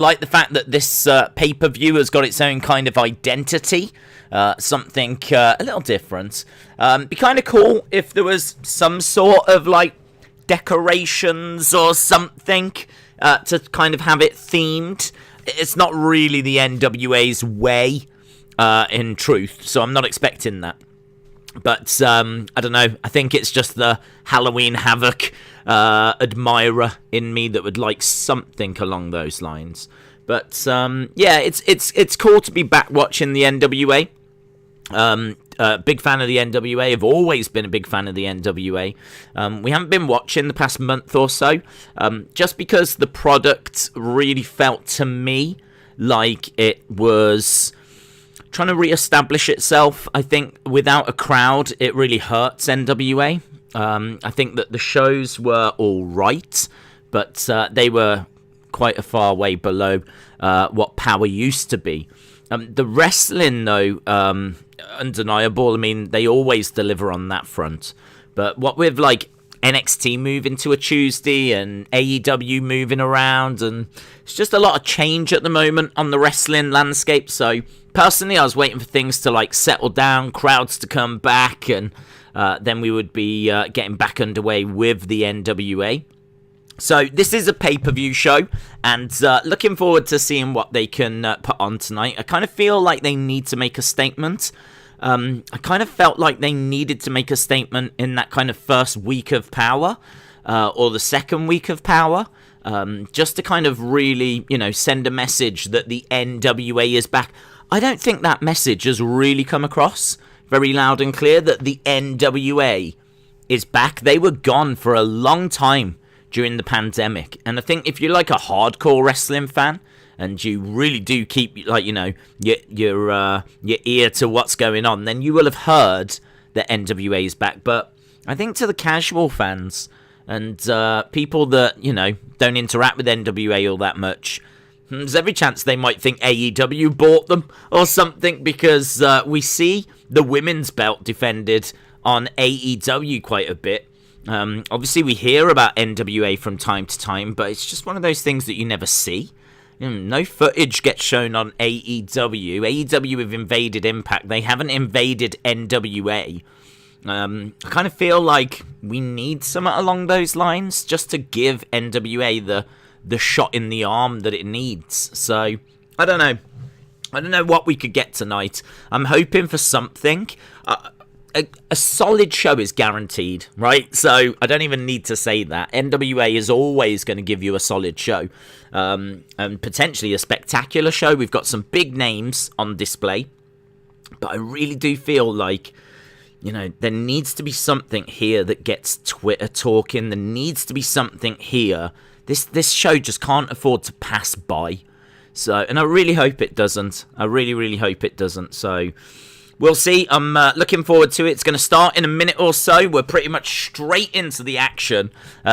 like the fact that this pay-per-view has got its own kind of identity. Something a little different. Be kind of cool if there was some sort of, like, decorations or something to kind of have it themed. It's not really the NWA's way, in truth, so I'm not expecting that. But, I don't know, I think it's just the Halloween Havoc admirer in me that would like something along those lines. But, yeah, it's cool to be back watching the NWA. Big fan of the NWA. I've always been a big fan of the NWA. We haven't been watching the past month or so, just because the product really felt to me like it was trying to re-establish itself. I think without a crowd, it really hurts NWA. I think that the shows were all right, but they were quite a far way below what Power used to be. The wrestling, though, undeniable. I mean, they always deliver on that front. But what with, like, NXT moving to a Tuesday and AEW moving around, and it's just a lot of change at the moment on the wrestling landscape. So, personally, I was waiting for things to, like, settle down, crowds to come back, and then we would be getting back underway with the NWA. So this is a pay-per-view show, and looking forward to seeing what they can put on tonight. I kind of feel like they need to make a statement. I kind of felt like they needed to make a statement in that kind of first week of Power, or the second week of Power, just to kind of really, you know, send a message that the NWA is back. I don't think that message has really come across very loud and clear, that the NWA is back. They were gone for a long time during the pandemic, and I think if you're like a hardcore wrestling fan and you really do keep, like, you know, your ear to what's going on, then you will have heard that NWA is back. But I think to the casual fans and people that, you know, don't interact with NWA all that much, there's every chance they might think AEW bought them or something, because we see the women's belt defended on AEW quite a bit. Obviously, we hear about NWA from time to time, but it's just one of those things that you never see. No footage gets shown on AEW. AEW have invaded Impact. They haven't invaded NWA. I kind of feel like we need something along those lines just to give NWA the shot in the arm that it needs. So, I don't know. I don't know what we could get tonight. I'm hoping for something. A solid show is guaranteed, right? So I don't even need to say that. NWA is always going to give you a solid show, and potentially a spectacular show. We've got some big names on display, but I really do feel like, you know, there needs to be something here that gets Twitter talking. There needs to be something here. This show just can't afford to pass by. So, and I really hope it doesn't. I really, really hope it doesn't. So, we'll see. I'm looking forward to it. It's going to start in a minute or so. We're pretty much straight into the action.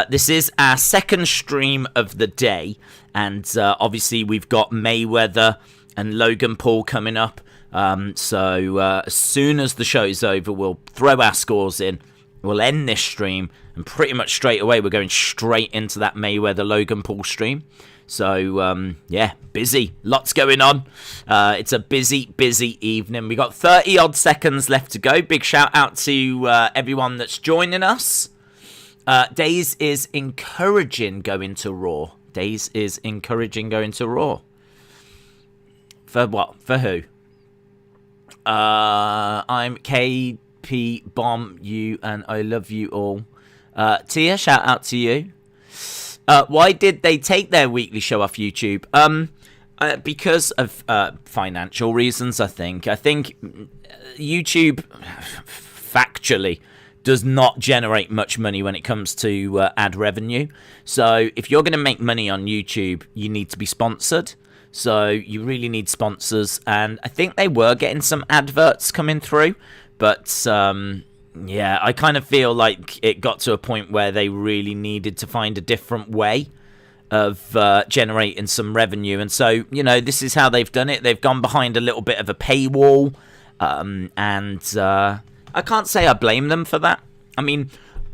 This is our second stream of the day. And obviously, we've got Mayweather and Logan Paul coming up. So as soon as the show's over, we'll throw our scores in. We'll end this stream. And pretty much straight away, we're going straight into that Mayweather-Logan Paul stream. So, yeah, busy. Lots going on. It's a busy, busy evening. We got 30-odd seconds left to go. Big shout-out to everyone that's joining us. Days is encouraging going to Raw. Days is encouraging going to Raw. For what? For who? I'm KP Bomb you, and I love you all. Tia, shout-out to you. Why did they take their weekly show off YouTube? Because of financial reasons, I think. I think YouTube, factually, does not generate much money when it comes to ad revenue. So if you're going to make money on YouTube, you need to be sponsored. So you really need sponsors. And I think they were getting some adverts coming through. But yeah, I kind of feel like it got to a point where they really needed to find a different way of generating some revenue. And so, you know, this is how they've done it. They've gone behind a little bit of a paywall. And I can't say I blame them for that. I mean,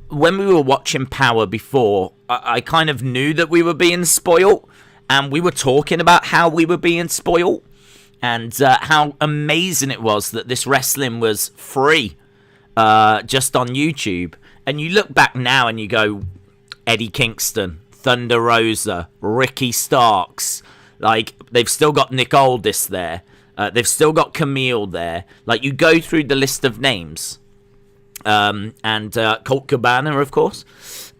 when we were watching Power before, I kind of knew that we were being spoiled. and we were talking about how we were being spoiled and how amazing it was that this wrestling was free just on YouTube. And you look back now and you go, Eddie Kingston, Thunder Rosa, Ricky Starks, like, they've still got Nick Aldis there. They've still got Kamille there. Like, you go through the list of names. And Colt Cabana, of course.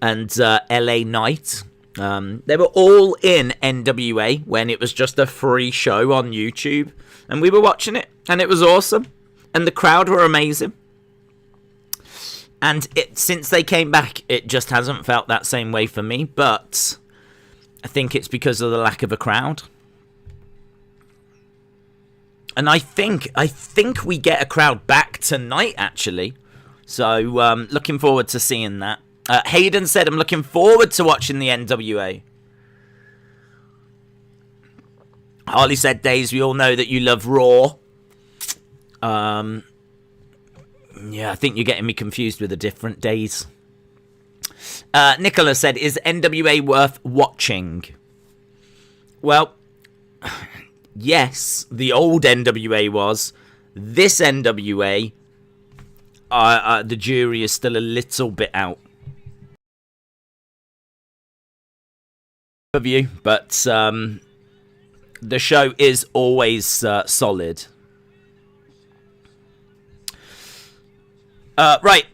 And LA Knight. They were all in NWA when it was just a free show on YouTube. And we were watching it. And it was awesome. And the crowd were amazing. And since they came back, it just hasn't felt that same way for me. But I think it's because of the lack of a crowd. And I think we get a crowd back tonight, actually. So, looking forward to seeing that. Hayden said, I'm looking forward to watching the NWA. Harley said, Days, we all know that you love Raw. Yeah, I think you're getting me confused with the different days. Nicola said, is NWA worth watching? Well, yes, the old NWA was. This NWA, the jury is still a little bit out. Of you, but the show is always solid. Right.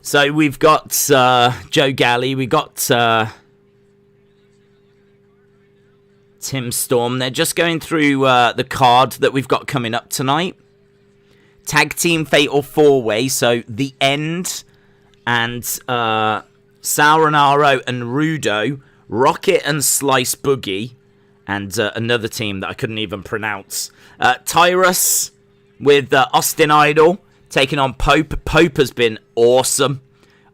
So we've got Joe Galley, we got Tim Storm. They're just going through the card that we've got coming up tonight. Tag Team Fatal 4-Way, so The End and Sauronaro and Rudo, Rocket and Slice Boogie, and another team that I couldn't even pronounce. Tyrus with Austin Idol taking on Pope. Pope has been awesome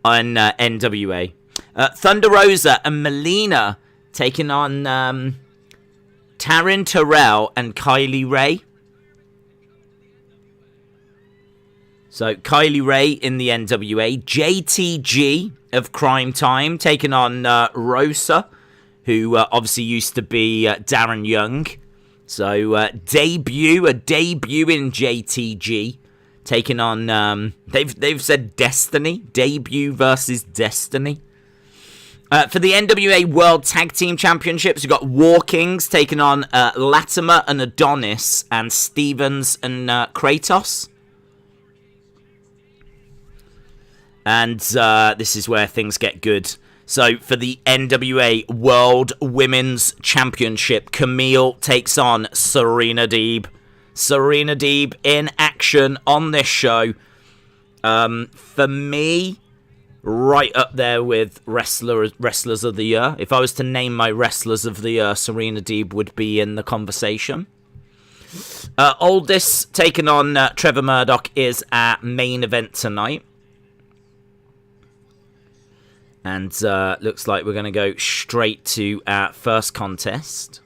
on NWA. Thunder Rosa and Melina taking on Taryn, Terrell, and Kylie Ray. So Kylie Ray in the NWA. JTG of Crime Time taking on Rosa, who obviously used to be Darren Young. So a debut in JTG taking on they've said Destiny, debut versus Destiny. For the NWA World Tag Team Championships, we've got War Kings taking on Latimer and Adonis and Stevens and Kratos. And this is where things get good. So for the NWA World Women's Championship, Kamille takes on Serena Deeb. Serena Deeb in action on this show. For me, right up there with Wrestlers of the Year. If I was to name my Wrestlers of the Year, Serena Deeb would be in the conversation. Aldis taking on Trevor Murdoch is our main event tonight. And looks like we're going to go straight to our first contest.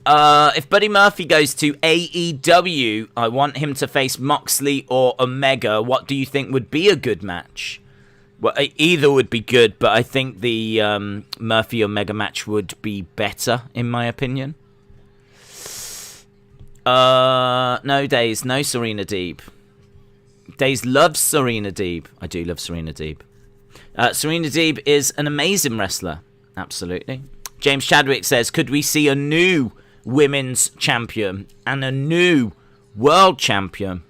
If Buddy Murphy goes to AEW, I want him to face Moxley or Omega. What do you think would be a good match? Well, either would be good, but I think the Murphy-Omega match would be better, in my opinion. No Days, no Serena Deeb. Days loves Serena Deeb. I do love Serena Deeb. Serena Deeb is an amazing wrestler. Absolutely. James Chadwick says, could we see a new women's champion and a new world champion?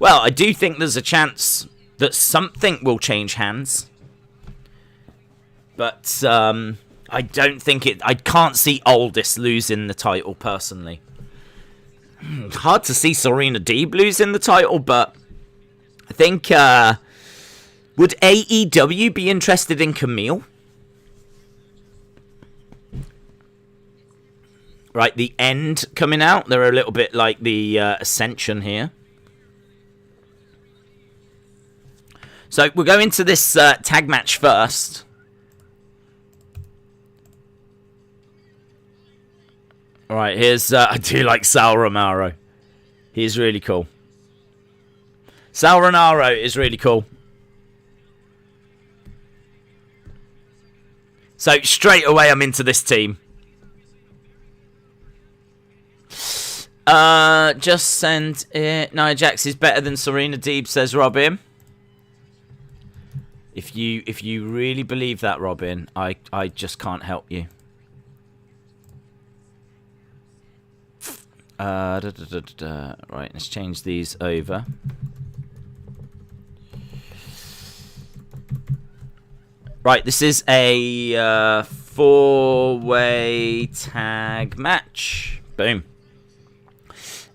Well, I do think there's a chance that something will change hands. But I don't think it... I can't see Aldis losing the title, personally. Hard to see Serena Deeb losing the title, but... I think, would AEW be interested in Kamille? Right, The End coming out. They're a little bit like the Ascension here. So we'll go into this tag match first. Alright, here's... I do like Sal Romero. He's really cool. Sal Romero is really cool. So straight away I'm into this team. Just send it. Nia Jax is better than Serena, Deeb, says Robin. If you really believe that, Robin, I just can't help you. Right, let's change these over. Right, this is a 4-way tag match. Boom.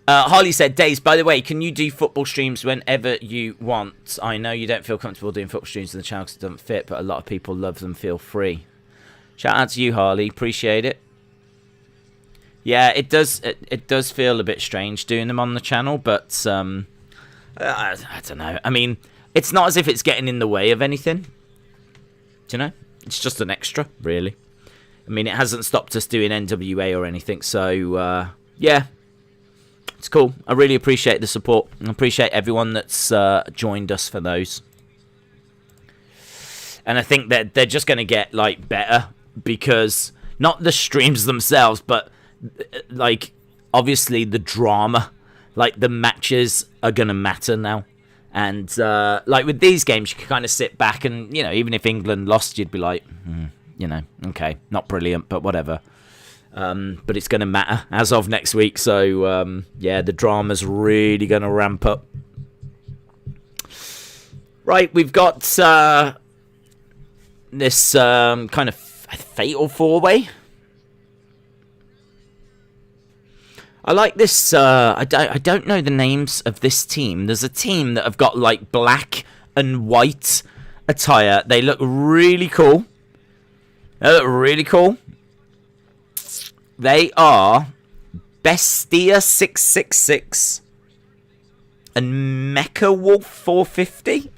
Harley said, Days, by the way, can you do football streams whenever you want? I know you don't feel comfortable doing football streams in the channel because it doesn't fit, but a lot of people love them. Feel free. Shout out to you, Harley. Appreciate it. Yeah, it does feel a bit strange doing them on the channel, but I don't know. I mean, it's not as if it's getting in the way of anything. Do you know? It's just an extra, really. I mean, it hasn't stopped us doing NWA or anything, so yeah. It's cool. I really appreciate the support. I appreciate everyone that's joined us for those. And I think that they're just going to get, like, better. Because, not the streams themselves, but, like, obviously the drama. Like, the matches are going to matter now. And, like, with these games, you can kind of sit back and, you know, even if England lost, you'd be like, you know, okay, not brilliant, but whatever. But it's going to matter as of next week. So, yeah, the drama's really going to ramp up. Right, we've got this kind of fatal 4-way. I like this. I don't know the names of this team. There's a team that have got, like, black and white attire. They look really cool. They are Bestia 666 and Mecha Wolf 450.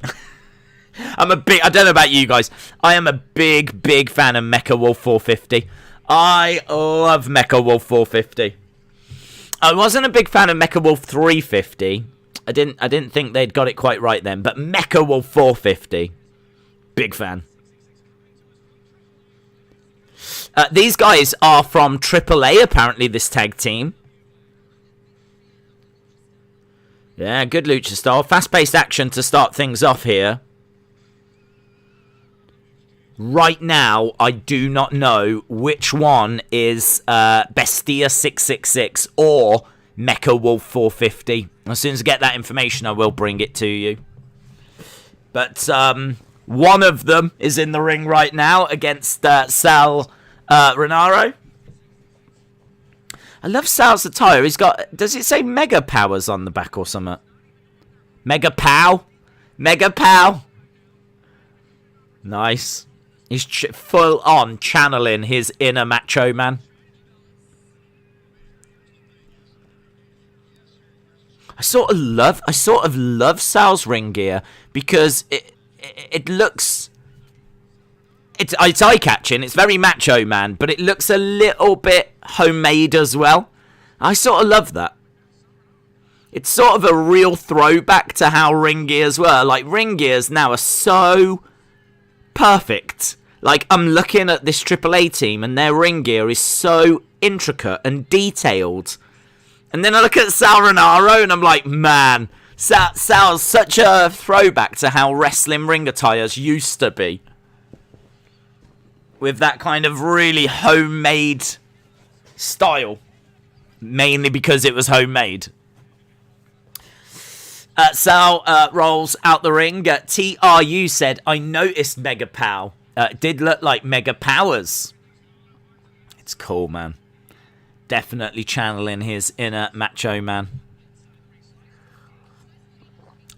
I don't know about you guys. I am a big fan of Mecha Wolf 450. I love Mecha Wolf 450. I wasn't a big fan of Mecha Wolf 350. I didn't think they'd got it quite right then, but Mecha Wolf 450, big fan. These guys are from AAA, apparently, this tag team. Yeah, good lucha style. Fast-paced action to start things off here. Right now, I do not know which one is Bestia 666 or Mecha Wolf 450. As soon as I get that information, I will bring it to you. But one of them is in the ring right now against Sal Renaro. I love Sal's attire. He's got... Does it say Mega Powers on the back or something? Mega Pow? Mega Pow? Nice. He's full on channeling his inner macho man. I sort of love Sal's ring gear because it looks... It's eye-catching. It's very macho, man. But it looks a little bit homemade as well. I sort of love that. It's sort of a real throwback to how ring gears were. Like, ring gears now are so perfect. Like, I'm looking at this AAA team and their ring gear is so intricate and detailed. And then I look at Sal Renaro and I'm like, man, Sal's such a throwback to how wrestling ring attires used to be. With that kind of really homemade style. Mainly because it was homemade. Sal rolls out the ring. TRU said, I noticed Mega Pow. It did look like Mega Powers. It's cool, man. Definitely channeling his inner macho man.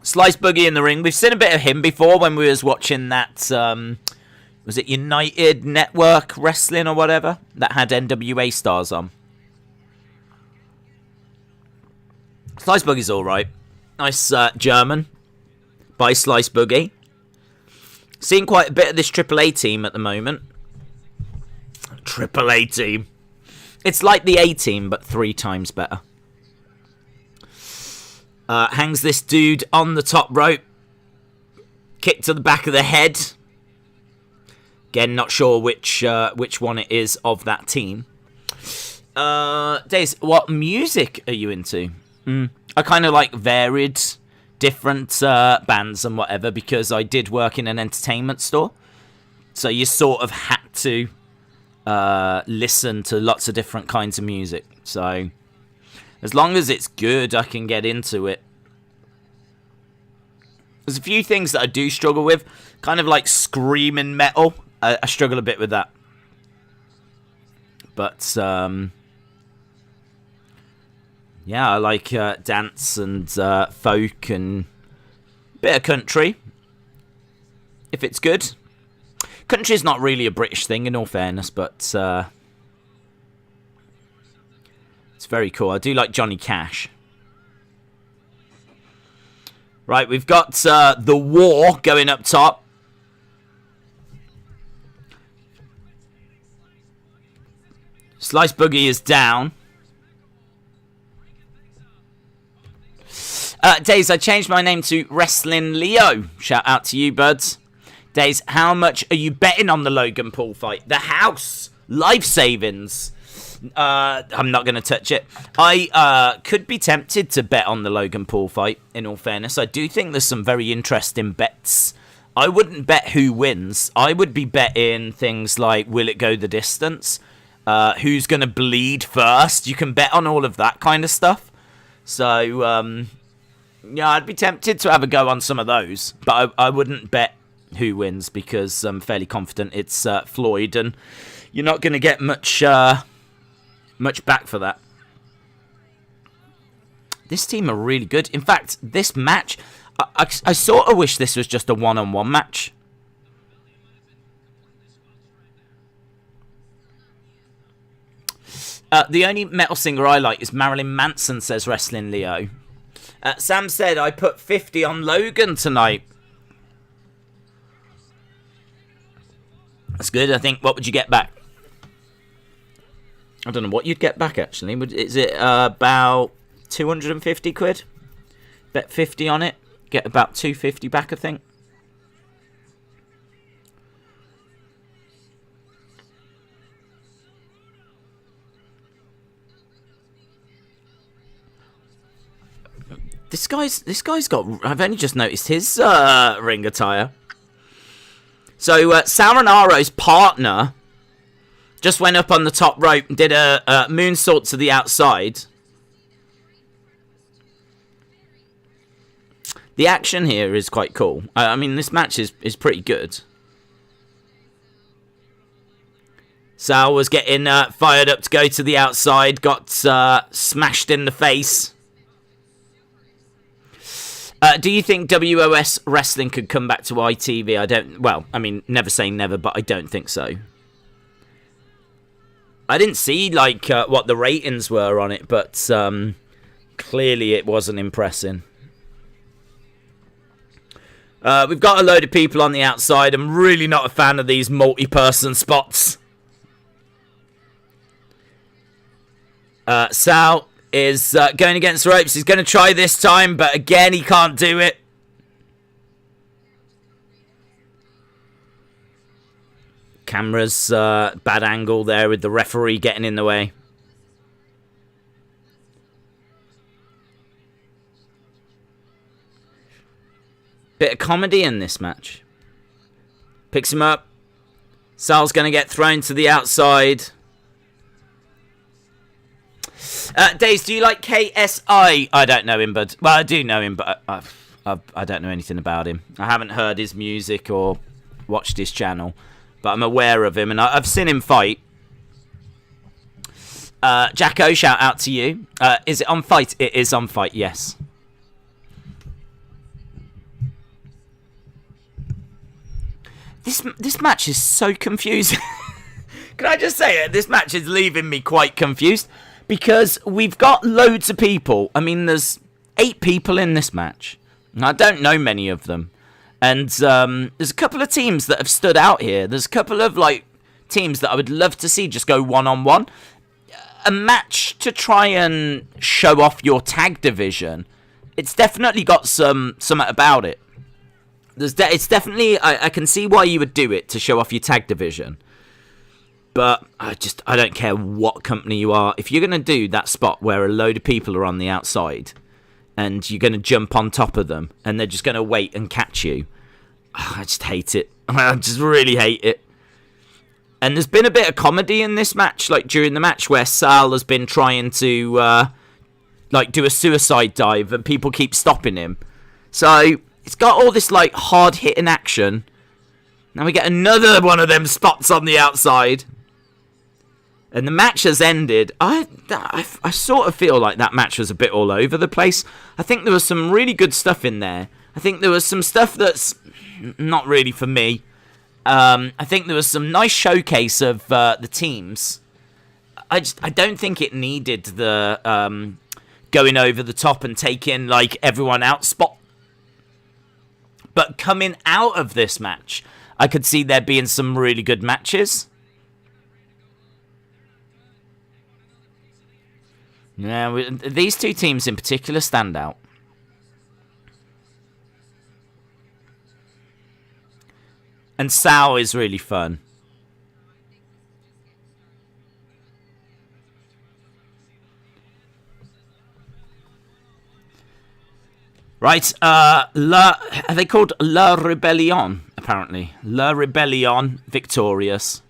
Slice Boogie in the ring. We've seen a bit of him before when we was watching that... was it United Network Wrestling or whatever? That had NWA stars on. Slice Boogie's alright. Nice German by Slice Boogie. Seeing quite a bit of this AAA team at the moment. AAA team. It's like the A team, but 3 times better. Hangs this dude on the top rope. Kick to the back of the head. Again, not sure which one it is of that team. Days, what music are you into? I kind of like varied different bands and whatever, because I did work in an entertainment store. So you sort of had to listen to lots of different kinds of music. So as long as it's good, I can get into it. There's a few things that I do struggle with, kind of like screaming metal. I struggle a bit with that. But yeah, I like dance and folk and a bit of country, if it's good. Country's not really a British thing, in all fairness, but it's very cool. I do like Johnny Cash. Right, we've got The War going up top. Slice Boogie is down. Days, I changed my name to Wrestling Leo. Shout out to you, buds. Days, how much are you betting on the Logan Paul fight? The house. Life savings. I'm not going to touch it. I could be tempted to bet on the Logan Paul fight, in all fairness. I do think there's some very interesting bets. I wouldn't bet who wins. I would be betting things like, will it go the distance? Who's going to bleed first? You can bet on all of that kind of stuff. So, yeah, I'd be tempted to have a go on some of those. But I wouldn't bet who wins, because I'm fairly confident it's Floyd, and you're not going to get much back for that. This team are really good. In fact, this match, I sort of wish this was just a one-on-one match. The only metal singer I like is Marilyn Manson, says Wrestling Leo. Sam said, I put 50 on Logan tonight. That's good. I think, what would you get back? I don't know what you'd get back, actually. Is it about 250 quid? Bet 50 on it. Get about 250 back, I think. This guy's got... I've only just noticed his ring attire. So, Saronaro's partner just went up on the top rope and did a moonsault to the outside. The action here is quite cool. I mean, this match is pretty good. Sal was getting fired up to go to the outside. Got smashed in the face. Do you think WOS Wrestling could come back to ITV? Well, I mean, never say never, but I don't think so. I didn't see, like, what the ratings were on it, but clearly it wasn't impressing. We've got a load of people on the outside. I'm really not a fan of these multi-person spots. Sal is going against the ropes. He's going to try this time, but again, he can't do it. Camera's bad angle there with the referee getting in the way. Bit of comedy in this match. Picks him up. Sal's going to get thrown to the outside. Daze, do you like KSI? I don't know him, but... Well, I do know him, but I don't know anything about him. I haven't heard his music or watched his channel, but I'm aware of him, and I've seen him fight. Jacko, shout out to you. Is it on Fight? It is on Fight, yes. This match is so confusing. Can I just say it? This match is leaving me quite confused. Because we've got loads of people. I mean, there's 8 people in this match. And I don't know many of them. And there's a couple of teams that have stood out here. There's a couple of, like, teams that I would love to see just go one-on-one. A match to try and show off your tag division. It's definitely got something about it. It's definitely, I can see why you would do it to show off your tag division. But I don't care what company you are. If you're going to do that spot where a load of people are on the outside and you're going to jump on top of them and they're just going to wait and catch you, I just hate it. I just really hate it. And there's been a bit of comedy in this match, like during the match where Sal has been trying to do a suicide dive and people keep stopping him. So it's got all this like hard hitting action. Now we get another one of them spots on the outside. And the match has ended. I sort of feel like that match was a bit all over the place. I think there was some really good stuff in there. I think there was some stuff that's not really for me. I think there was some nice showcase of the teams. I don't think it needed the going over the top and taking like everyone out spot. But coming out of this match, I could see there being some really good matches. Yeah, these two teams in particular stand out. And Sal is really fun. Right, are they called La Rebellion, apparently? La Rebellion, victorious.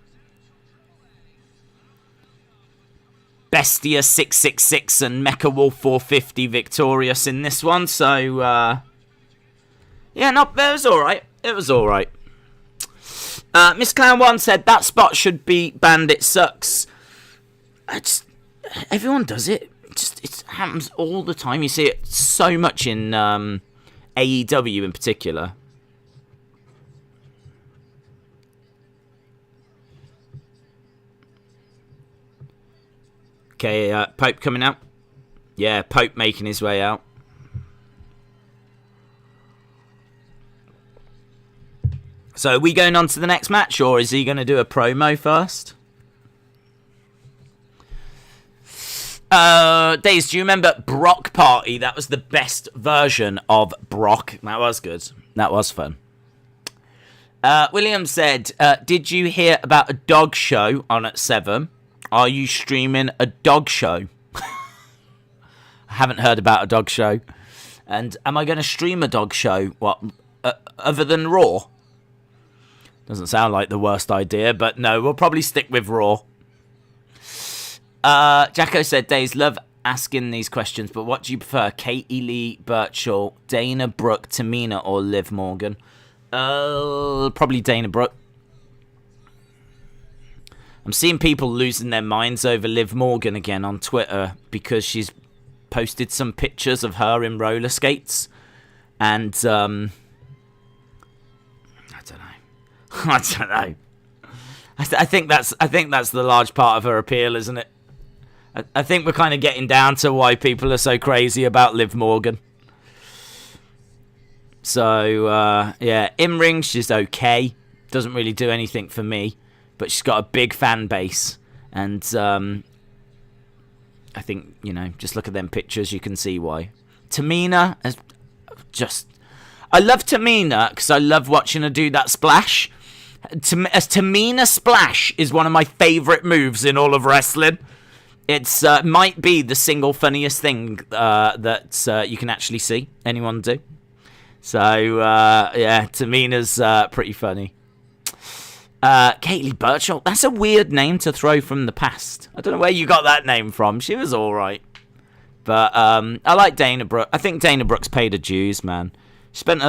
Bestia 666 and Mecha Wolf 450 victorious in this one. So, yeah, it was alright. It was alright. Miss Clown 1 said, that spot should be banned, it sucks. Everyone does it. It happens all the time. You see it so much in AEW in particular. Okay, Pope coming out. Yeah, Pope making his way out. So are we going on to the next match, or is he going to do a promo first? Days, do you remember Brock Party? That was the best version of Brock. That was good. That was fun. William said, did you hear about a dog show on at 7? Are you streaming a dog show? I haven't heard about a dog show. And am I going to stream a dog show? What, other than Raw? Doesn't sound like the worst idea, but no, we'll probably stick with Raw. Jacko said, Days, love asking these questions, but what do you prefer? Katie Lee Birchall, Dana Brooke, Tamina, or Liv Morgan? Probably Dana Brooke. I'm seeing people losing their minds over Liv Morgan again on Twitter because she's posted some pictures of her in roller skates. And, I don't know. I don't know. I think that's the large part of her appeal, isn't it? I think we're kind of getting down to why people are so crazy about Liv Morgan. So, yeah, in ring, she's okay. Doesn't really do anything for me. But she's got a big fan base. And I think, just look at them pictures, you can see why. Tamina, I love Tamina because I love watching her do that splash. Tamina splash is one of my favourite moves in all of wrestling. It's might be the single funniest thing that you can actually see anyone do. So, yeah, Tamina's pretty funny. Kaylee Birchall, that's a weird name to throw from the past. I don't know where you got that name from. She was alright. But I like Dana Brooke. I think Dana Brooke's paid her dues, man. She spent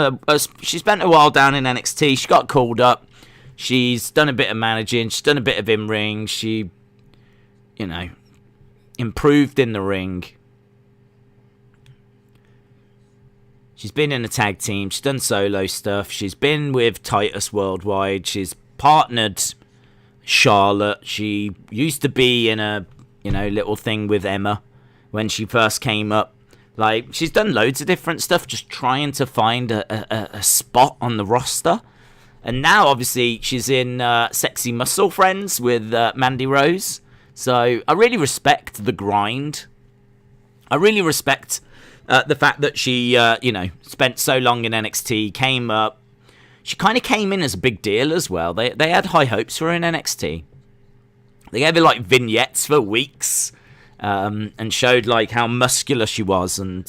a while down in NXT. She got called up. She's done a bit of managing. She's done a bit of in-ring. She, improved in the ring. She's been in a tag team. She's done solo stuff. She's been with Titus Worldwide. She's partnered Charlotte. She used to be in a, little thing with Emma when she first came up. Like, she's done loads of different stuff, just trying to find a spot on the roster. And now, obviously, she's in Sexy Muscle Friends with Mandy Rose. So I really respect the grind. I really respect the fact that she, spent so long in NXT, came up, she kind of came in as a big deal as well. They had high hopes for her in NXT. They gave her like vignettes for weeks, and showed like how muscular she was. And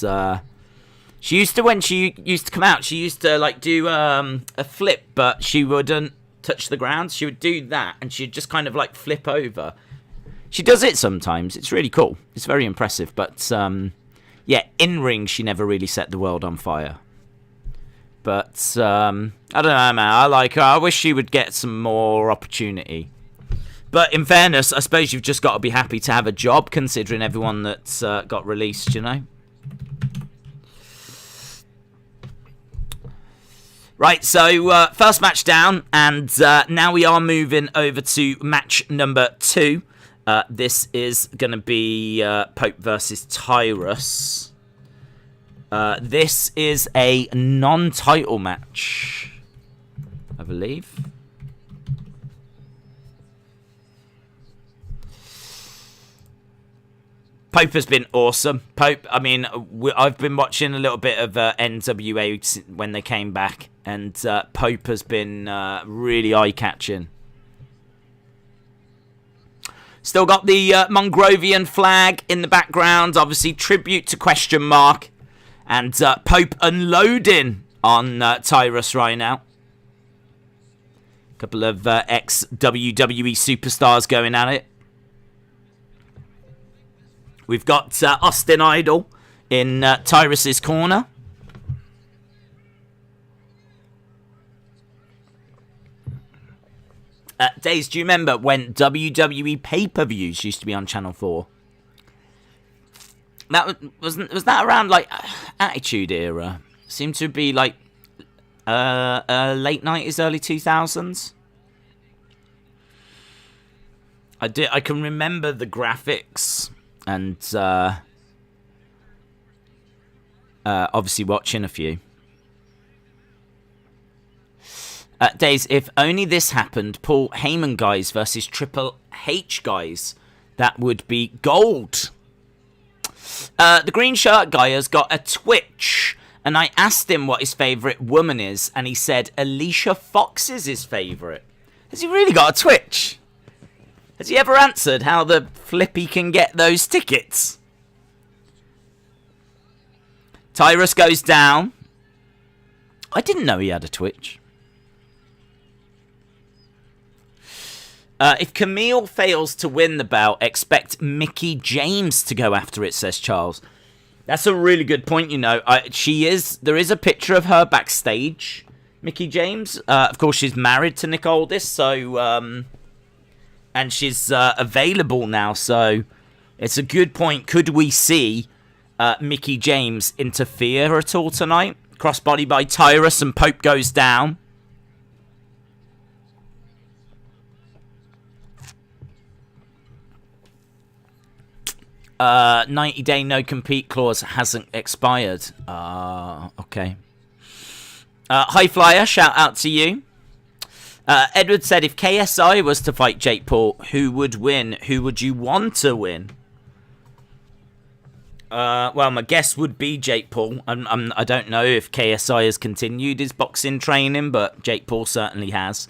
she used to, when she used to come out, she used to like do a flip, but she wouldn't touch the ground. She would do that, and she'd just kind of like flip over. She does it sometimes. It's really cool. It's very impressive. But yeah, in ring, she never really set the world on fire. But I don't know, man. I like her. I wish she would get some more opportunity. But in fairness, I suppose you've just got to be happy to have a job, considering everyone that's got released, you know? Right, so first match down, and now we are moving over to match number 2. This is going to be Pope versus Tyrus. This is a non-title match, I believe. Pope has been awesome. Pope, I mean, I've been watching a little bit of NWA when they came back, and Pope has been really eye-catching. Still got the Mongrovian flag in the background, obviously tribute to Question Mark, and Pope unloading on Tyrus right now. Couple of ex-WWE superstars going at it. We've got Austin Idol in Tyrus's corner. Days, do you remember when WWE pay-per-views used to be on Channel 4? Was that around like Attitude Era? Seemed to be like late 90s, early 2000s. I can remember the graphics. And obviously watching a few. Days, if only this happened, Paul Heyman guys versus Triple H guys, that would be gold. The green shirt guy has got a twitch, and I asked him what his favourite woman is, and he said Alicia Fox is his favourite. Has he really got a twitch? Has he ever answered how the flippy can get those tickets? Tyrus goes down. I didn't know he had a twitch. If Kamille fails to win the belt, expect Mickie James to go after it, says Charles. That's a really good point, you know. There is a picture of her backstage, Mickie James. Of course, she's married to Nick Aldis, so... and she's available now, so it's a good point. Could we see Mickie James interfere at all tonight? Crossbody by Tyrus, and Pope goes down. Uh, 90-day no-compete clause hasn't expired. Okay. High Flyer, shout out to you. Edward said, if KSI was to fight Jake Paul, who would win? Who would you want to win? Well, my guess would be Jake Paul. I don't know if KSI has continued his boxing training, but Jake Paul certainly has.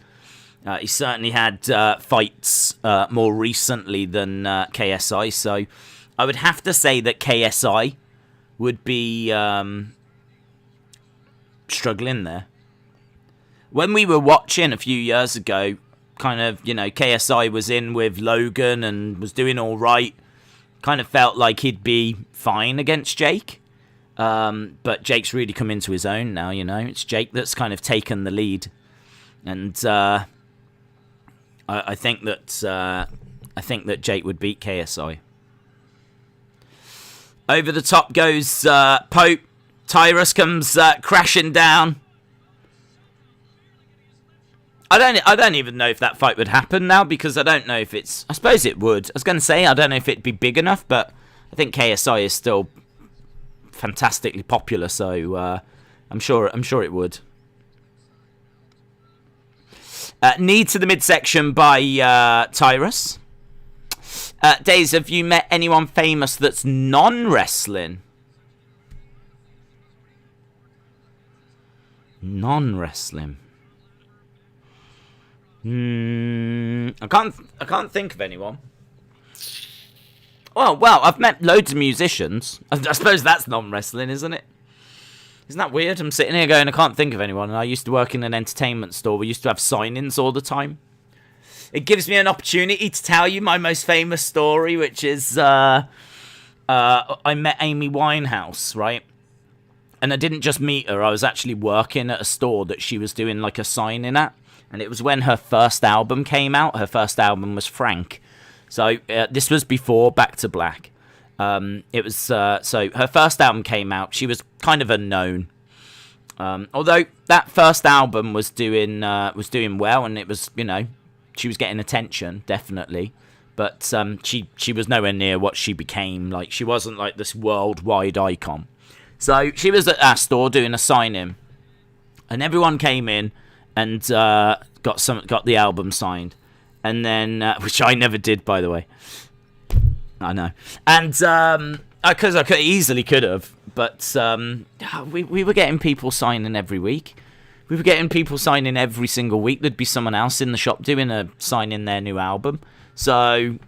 He certainly had fights more recently than KSI, so I would have to say that KSI would be struggling there. When we were watching a few years ago, kind of, you know, KSI was in with Logan and was doing all right. Kind of felt like he'd be fine against Jake. But Jake's really come into his own now, you know. It's Jake that's kind of taken the lead. And I think that Jake would beat KSI. Over the top goes Pope. Tyrus comes crashing down. I don't even know if that fight would happen now, because I don't know if it's... I suppose it would. I was going to say, I don't know if it'd be big enough, but I think KSI is still fantastically popular, so I'm sure it would. Knee to the midsection by Tyrus. Days, have you met anyone famous that's non-wrestling? Non-wrestling. I can't think of anyone. Well, I've met loads of musicians. I suppose that's non-wrestling, isn't it? Isn't that weird? I'm sitting here going, I can't think of anyone. And I used to work in an entertainment store. We used to have sign-ins all the time. It gives me an opportunity to tell you my most famous story, which is I met Amy Winehouse, right? And I didn't just meet her. I was actually working at a store that she was doing like a sign-in at. And it was when her first album came out. Her first album was Frank. So this was before Back to Black. It was so her first album came out. She was kind of unknown. Although that first album was doing well, and it was, you know, she was getting attention, definitely. But she was nowhere near what she became. Like, she wasn't like this worldwide icon. So she was at our store doing a sign-in, and everyone came in and got the album signed, and then which I never did, by the way. I know, and because I could have, but we were getting people signing every week. We were getting people signing every single week. There'd be someone else in the shop doing a signing their new album. So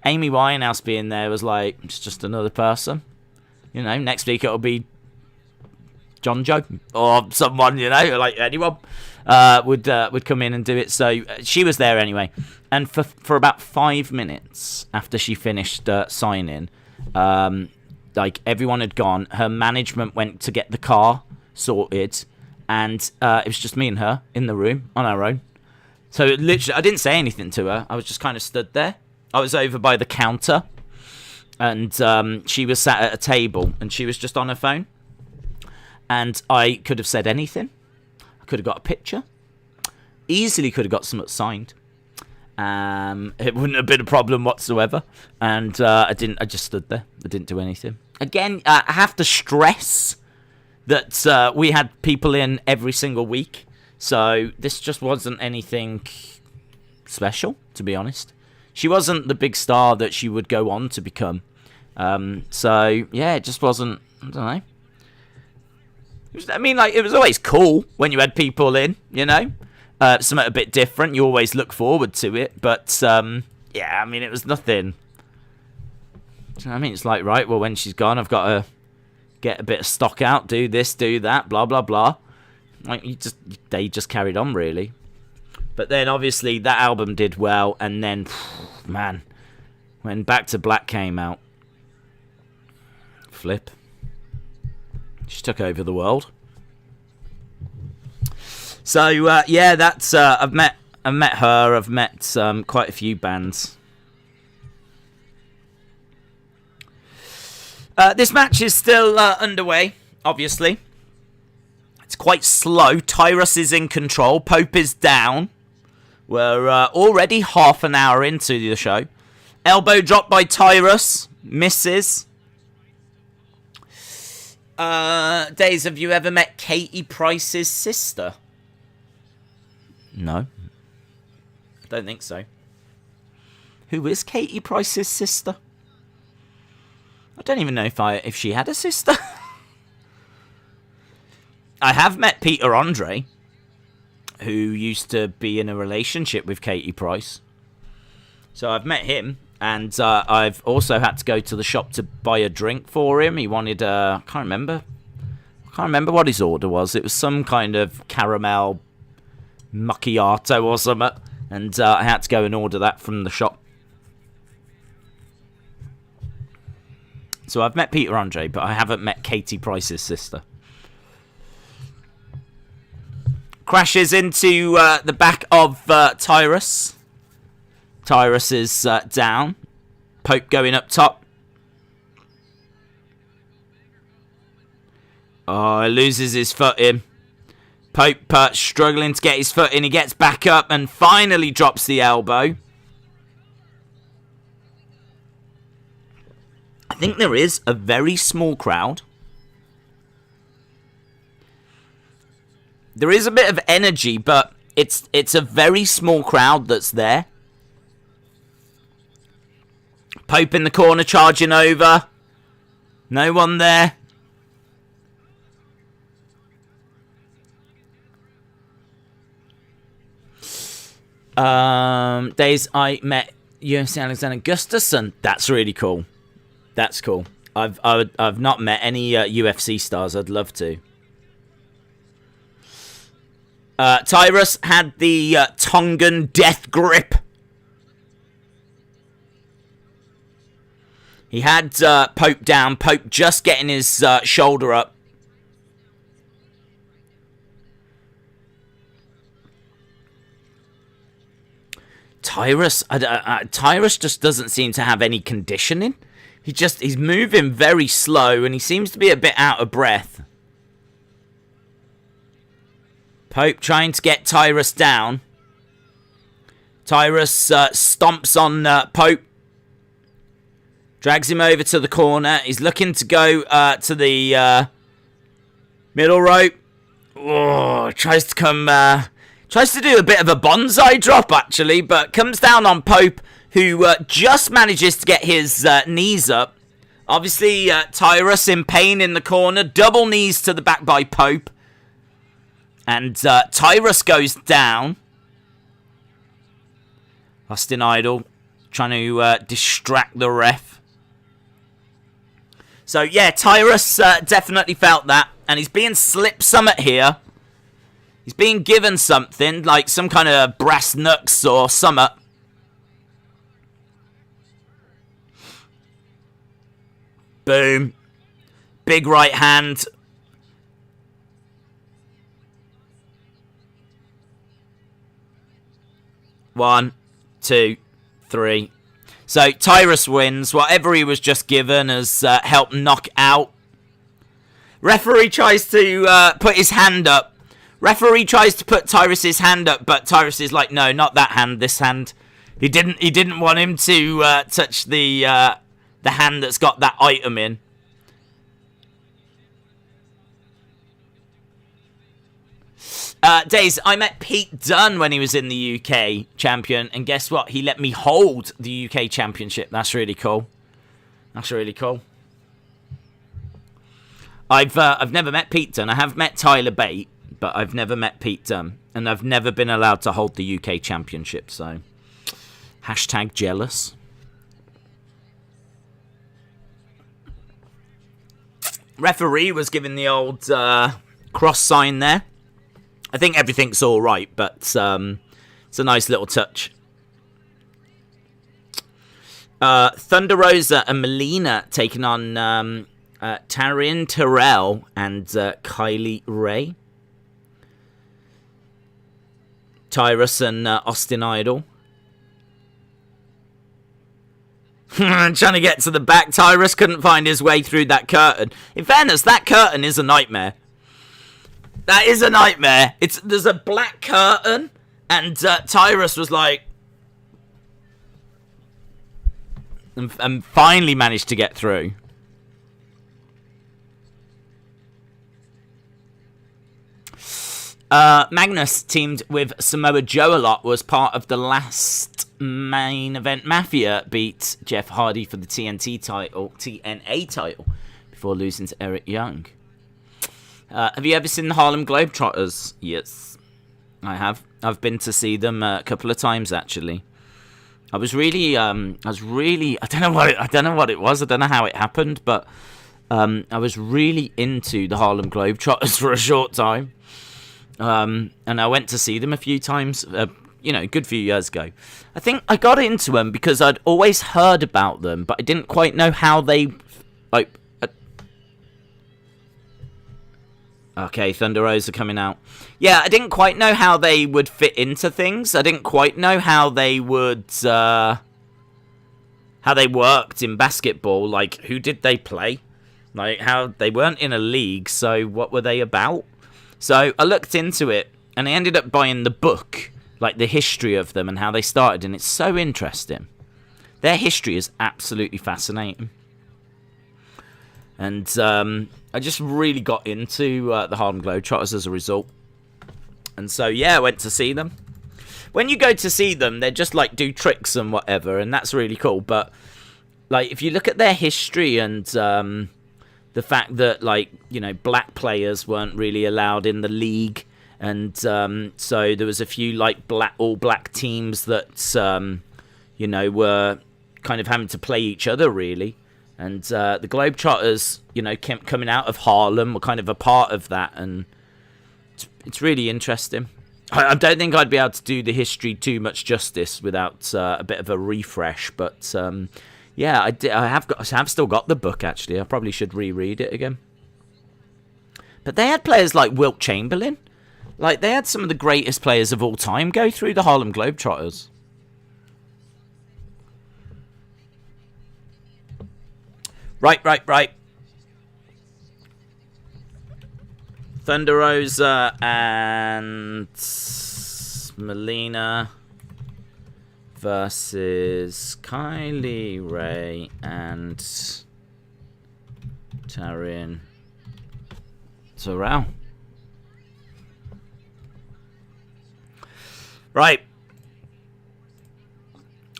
Amy Winehouse being there was like, it's just another person. You know, next week it'll be John Joe or someone, you know, like anyone would come in and do it. So she was there anyway. And for about 5 minutes after she finished signing, like everyone had gone. Her management went to get the car sorted, and it was just me and her in the room on our own. So literally, I didn't say anything to her. I was just kind of stood there. I was over by the counter, and she was sat at a table, and she was just on her phone. And I could have said anything. I could have got a picture. Easily could have got something signed. It wouldn't have been a problem whatsoever. And I didn't. I just stood there. I didn't do anything. Again, I have to stress that we had people in every single week. So this just wasn't anything special, to be honest. She wasn't the big star that she would go on to become. So, yeah, it just wasn't, I don't know. I mean, like, it was always cool when you had people in, you know? Something a bit different. You always look forward to it. But, yeah, I mean, it was nothing. Do you know what I mean? It's like, right, well, when she's gone, I've got to get a bit of stock out, do this, do that, blah, blah, blah. Like, they just carried on, really. But then, obviously, that album did well. And then, man, when Back to Black came out, flip. She took over the world. So yeah, that's I've met her. I've met quite a few bands. This match is still underway. Obviously, it's quite slow. Tyrus is in control. Pope is down. We're already half an hour into the show. Elbow drop by Tyrus. Misses. Days, have you ever met Katie Price's sister? No. Don't think so. Who is Katie Price's sister? I don't even know if she had a sister. I have met Peter Andre, who used to be in a relationship with Katie Price. So I've met him. And I've also had to go to the shop to buy a drink for him. He wanted, I can't remember what his order was. It was some kind of caramel macchiato or something. And I had to go and order that from the shop. So I've met Peter Andre, but I haven't met Katie Price's sister. Crashes into the back of Tyrus. Tyrus is down. Pope going up top. Oh, he loses his footing. Pope struggling to get his foot in. He gets back up and finally drops the elbow. I think there is a very small crowd. There is a bit of energy, but it's a very small crowd that's there. Pope in the corner charging over. No one there. Days I met UFC Alexander Gustafsson. That's really cool. That's cool. I've not met any UFC stars. I'd love to. Tyrus had the Tongan death grip. He had Pope down. Pope just getting his shoulder up. Tyrus just doesn't seem to have any conditioning. He's moving very slow and he seems to be a bit out of breath. Pope trying to get Tyrus down. Tyrus stomps on Pope. Drags him over to the corner. He's looking to go to the middle rope. Oh, tries to do a bit of a bonsai drop, actually, but comes down on Pope, who just manages to get his knees up. Obviously, Tyrus in pain in the corner. Double knees to the back by Pope. And Tyrus goes down. Austin Idol trying to distract the ref. So, yeah, Tyrus definitely felt that. And he's being slipped summit here. He's being given something, like some kind of brass knucks or summit. Boom. Big right hand. One, two, three. So Tyrus wins. Whatever he was just given has helped knock out. Referee tries to put his hand up. Referee tries to put Tyrus's hand up, but Tyrus is like, no, not that hand, this hand. He didn't want him to touch the hand that's got that item in. Days, I met Pete Dunne when he was in the UK champion, and guess what? He let me hold the UK championship. That's really cool. That's really cool. I've never met Pete Dunne. I have met Tyler Bate, but I've never met Pete Dunne, and I've never been allowed to hold the UK championship. So, hashtag jealous. Referee was given the old cross sign there. I think everything's all right, but it's a nice little touch. Thunder Rosa and Melina taking on Taryn, Terrell, and Kylie Ray. Tyrus and Austin Idol. Trying to get to the back. Tyrus couldn't find his way through that curtain. In fairness, that curtain is a nightmare. That is a nightmare. There's a black curtain, and Tyrus was like... And finally managed to get through. Magnus teamed with Samoa Joe a lot, was part of the last main event. Mafia beat Jeff Hardy for the TNA title, before losing to Eric Young. Have you ever seen the Harlem Globetrotters? Yes, I have. I've been to see them a couple of times, actually. I don't know what it was. I don't know how it happened, but I was really into the Harlem Globetrotters for a short time. And I went to see them a few times, a good few years ago. I think I got into them because I'd always heard about them, but I didn't quite know how they, Okay, Thunder Rosa coming out. Yeah, I didn't quite know how they would fit into things. I didn't quite know how they would, how they worked in basketball. Like, who did they play? Like, how they weren't in a league, so what were they about? So I looked into it, and I ended up buying the book, like the history of them and how they started, and it's so interesting. Their history is absolutely fascinating. And I just really got into the Harlem Globetrotters as a result. And so, yeah, I went to see them. When you go to see them, they just, do tricks and whatever, and that's really cool. But, if you look at their history and the fact that, black players weren't really allowed in the league, And so there was a few like all black teams that you know, were kind of having to play each other really. And the Globetrotters, you know, coming out of Harlem were kind of a part of that, and it's really interesting. I don't think I'd be able to do the history too much justice without a bit of a refresh, but yeah, I have still got the book actually. I probably should reread it again. But they had players like Wilt Chamberlain, like they had some of the greatest players of all time go through the Harlem Globetrotters. Right. Thunder Rosa and Melina versus Kylie, Ray, and Taryn. Terrell. Right.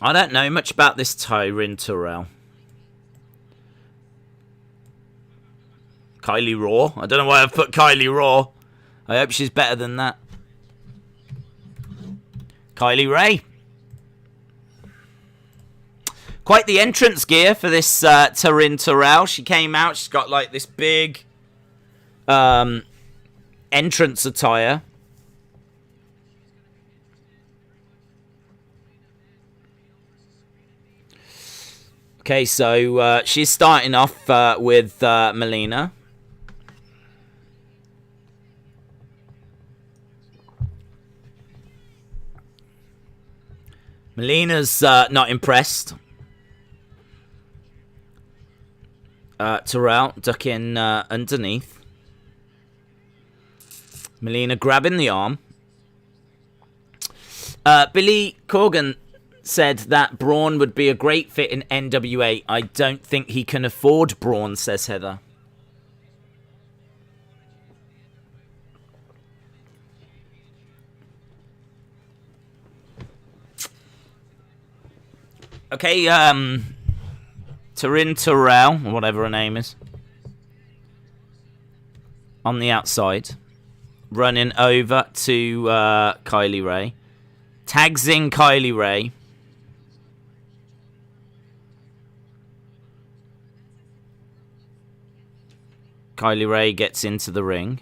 I don't know much about this Taryn Terrell. Kylie Raw. I don't know why I've put Kylie Raw. I hope she's better than that. Kylie Ray. Quite the entrance gear for this Taryn Terrell. She came out. She's got like this big entrance attire. Okay, so she's starting off with Melina. Melina's not impressed. Terrell ducking underneath. Melina grabbing the arm. Billy Corgan said that Braun would be a great fit in NWA. I don't think he can afford Braun, says Heather. Okay, Taryn Terrell, or whatever her name is, on the outside, running over to Kylie Ray, tags in Kylie Ray. Kylie Ray gets into the ring.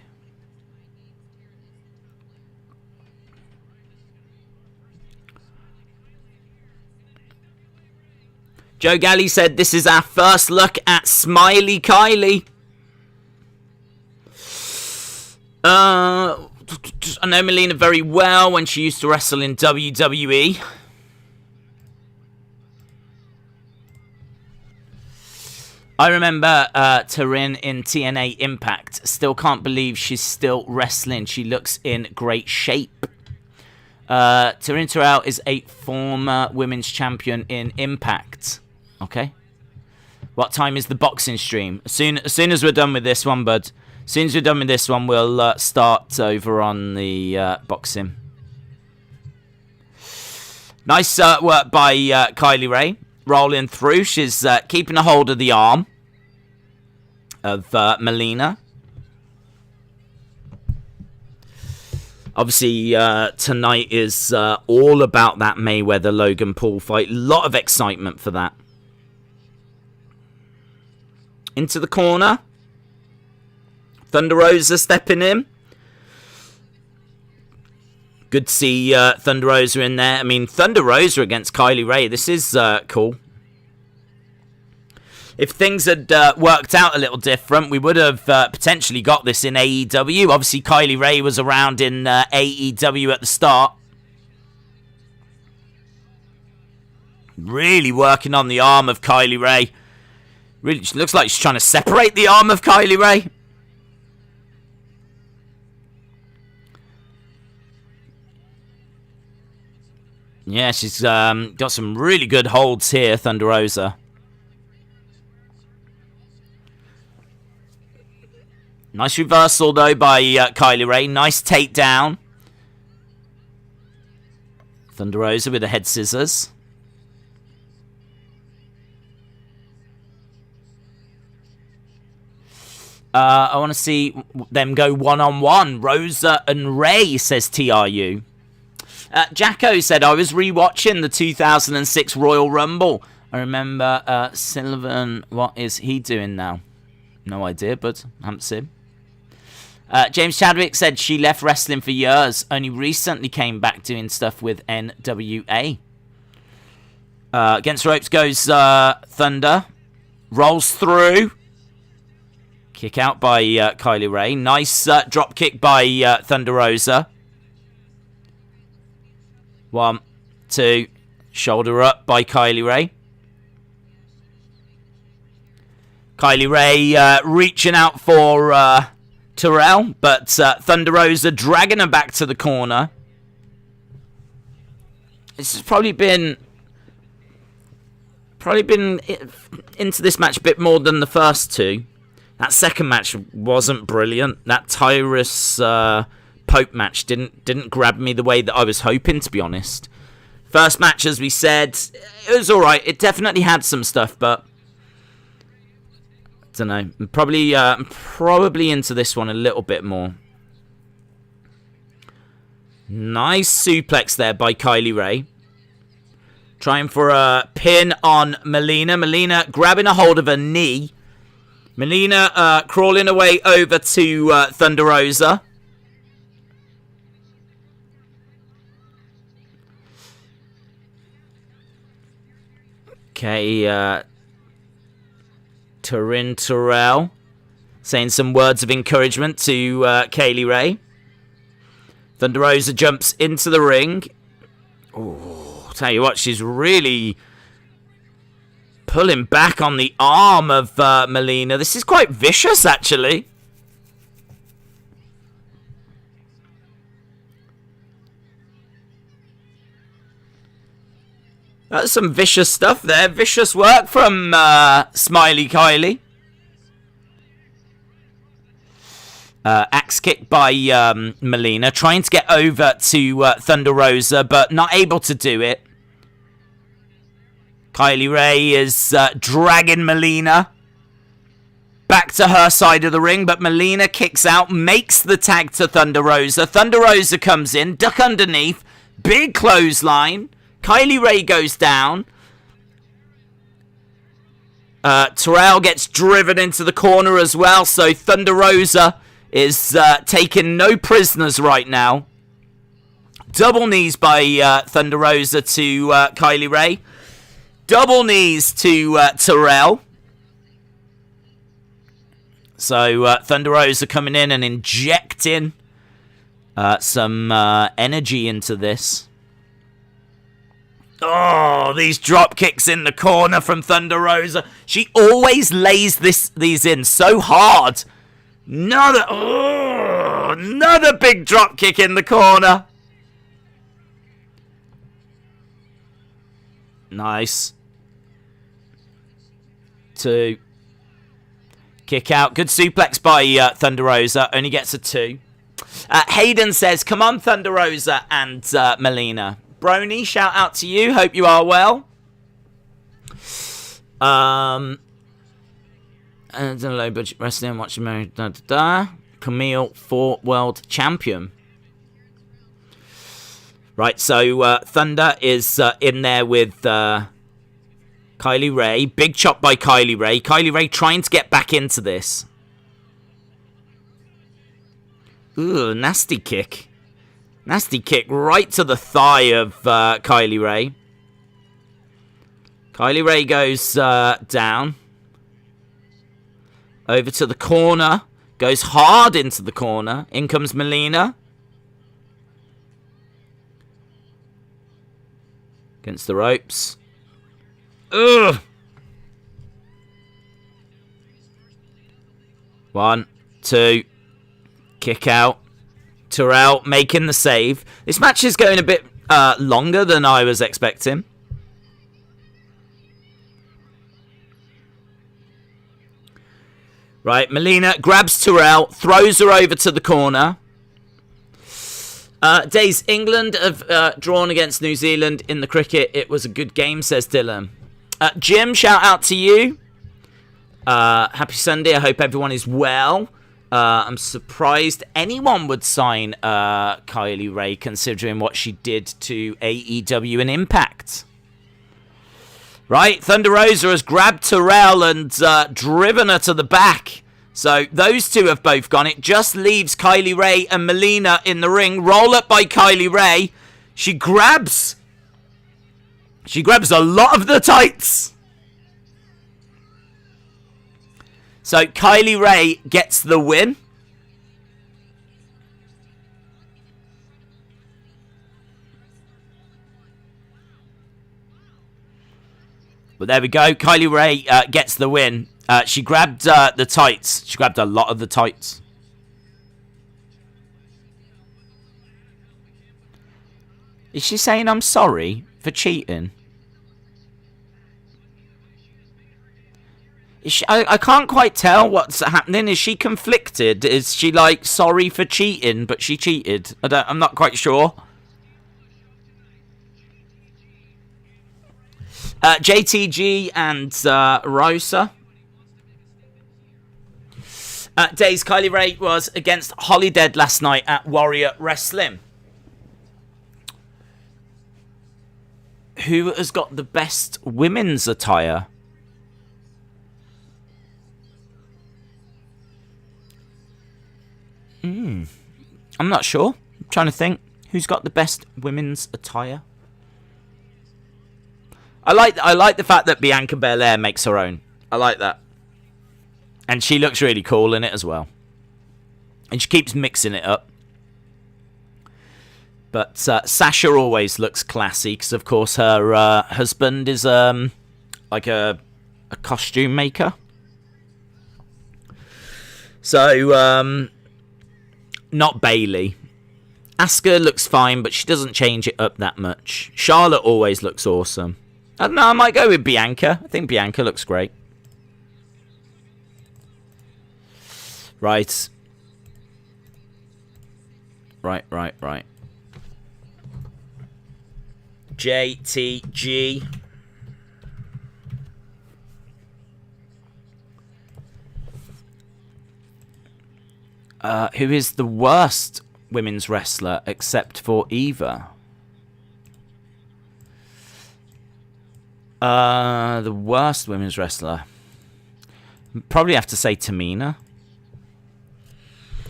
Joe Galley said this is our first look at Smiley Kylie. I know Melina very well when she used to wrestle in WWE. I remember Taryn in TNA Impact. Still can't believe she's still wrestling. She looks in great shape. Taryn Terrell is a former women's champion in Impact. Okay. What time is the boxing stream? As soon as we're done with this one, bud. As soon as we're done with this one, we'll start over on the boxing. Nice work by Kylie Ray. Rolling through. She's keeping a hold of the arm of Melina. Obviously, tonight is all about that Mayweather-Logan Paul fight. A lot of excitement for that. Into the corner. Thunder Rosa stepping in. Good to see Thunder Rosa in there. I mean, Thunder Rosa against Kylie Ray. This is cool. If things had worked out a little different, we would have potentially got this in AEW. Obviously, Kylie Ray was around in AEW at the start. Really working on the arm of Kylie Ray. Really, she looks like she's trying to separate the arm of Kylie Ray. Yeah, she's got some really good holds here, Thunder Rosa. Nice reversal, though, by Kylie Ray. Nice takedown. Thunder Rosa with the head scissors. I want to see them go one-on-one. Rosa and Ray, says TRU. Jacko said, I was rewatching the 2006 Royal Rumble. I remember Sylvan. What is he doing now? No idea, but I haven't seen. James Chadwick said she left wrestling for years. Only recently came back doing stuff with NWA. Against ropes goes Thunder. Rolls through. Kick out by Kylie Ray. Nice drop kick by Thunder Rosa. 1, 2. Shoulder up by Kylie Ray. Kylie Ray reaching out for Terrell, but Thunder Rosa dragging her back to the corner. This has probably been into this match a bit more than the first two. That second match wasn't brilliant. That Tyrus Pope match didn't grab me the way that I was hoping, to be honest. First match, as we said, it was alright. It definitely had some stuff, but I don't know. Probably into this one a little bit more. Nice suplex there by Kylie Ray. Trying for a pin on Melina. Melina grabbing a hold of her knee. Melina crawling away over to Thunder Rosa. Okay, Terrell saying some words of encouragement to Kylie Ray. Thunder Rosa jumps into the ring. Oh, tell you what, she's really pulling back on the arm of Melina. This is quite vicious, actually. That's some vicious stuff there. Vicious work from Smiley Kylie. Axe kick by Melina. Trying to get over to Thunder Rosa, but not able to do it. Kylie Ray is dragging Melina back to her side of the ring, but Melina kicks out, makes the tag to Thunder Rosa. Thunder Rosa comes in, duck underneath, big clothesline. Kylie Ray goes down. Terrell gets driven into the corner as well, so Thunder Rosa is taking no prisoners right now. Double knees by Thunder Rosa to Kylie Ray. Double knees to Terrell. So Thunder Rosa coming in and injecting some energy into this. Oh, these drop kicks in the corner from Thunder Rosa. She always lays these in so hard. Another big drop kick in the corner. Nice. 2. Kick out. Good suplex by Thunder Rosa. Only gets a 2. Hayden says, come on, Thunder Rosa and Melina. Brony, shout out to you. Hope you are well. Low budget wrestling. Watching Mary. Kamille for world champion. Right, so Thunder is in there with Kylie Ray. Big chop by Kylie Ray. Kylie Ray trying to get back into this. Ooh, nasty kick. Nasty kick right to the thigh of Kylie Ray. Kylie Ray goes down. Over to the corner. Goes hard into the corner. In comes Melina. Against the ropes. Ugh. 1, 2. Kick out. Terrell making the save. This match is going a bit longer than I was expecting. Right, Melina grabs Terrell, throws her over to the corner. Days, England have drawn against New Zealand in the cricket. It was a good game, says Dylan. Jim, shout out to you. Happy Sunday. I hope everyone is well. I'm surprised anyone would sign Kylie Ray, considering what she did to AEW and Impact. Right, Thunder Rosa has grabbed Terrell and driven her to the back. So those two have both gone. It just leaves Kylie Ray and Melina in the ring. Roll up by Kylie Ray. She grabs a lot of the tights. So Kylie Ray gets the win. But there we go. Kylie Ray gets the win. She grabbed the tights. She grabbed a lot of the tights. Is she saying I'm sorry for cheating? I can't quite tell what's happening. Is she conflicted? Is she like sorry for cheating, but she cheated? I'm not quite sure. JTG and Rosa. Days Kylie Ray was against Holly Dead last night at Warrior Wrestling. Who has got the best women's attire? I'm not sure. I'm trying to think. Who's got the best women's attire? I like the fact that Bianca Belair makes her own. I like that. And she looks really cool in it as well. And she keeps mixing it up. But Sasha always looks classy because, of course, her husband is like a costume maker. So, not Bailey. Asuka looks fine, but she doesn't change it up that much. Charlotte always looks awesome. I don't know, I might go with Bianca. I think Bianca looks great. Right. Right. JTG. Who is the worst women's wrestler except for Eva? The worst women's wrestler. Probably have to say Tamina.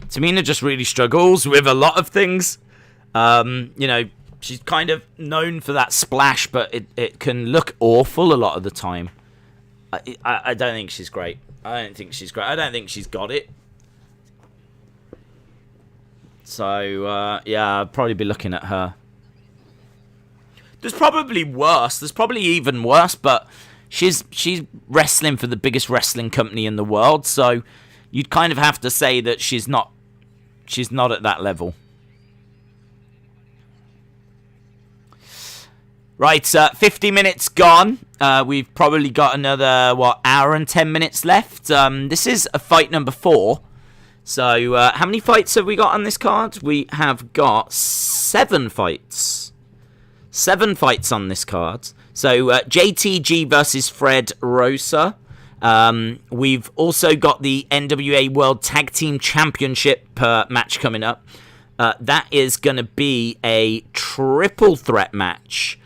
Tamina just really struggles with a lot of things. You know, she's kind of known for that splash, but it can look awful a lot of the time. I don't think she's great. I don't think she's got it. So, yeah, I'd probably be looking at her. There's probably worse. There's probably even worse, but she's wrestling for the biggest wrestling company in the world, so you'd kind of have to say that she's not at that level. Right, 50 minutes gone. We've probably got another, hour and 10 minutes left. This is a fight number 4. So, how many fights have we got on this card? We have got 7 fights. 7 fights on this card. So, JTG versus Fred Rosa. We've also got the NWA World Tag Team Championship match coming up. That is going to be a triple threat match,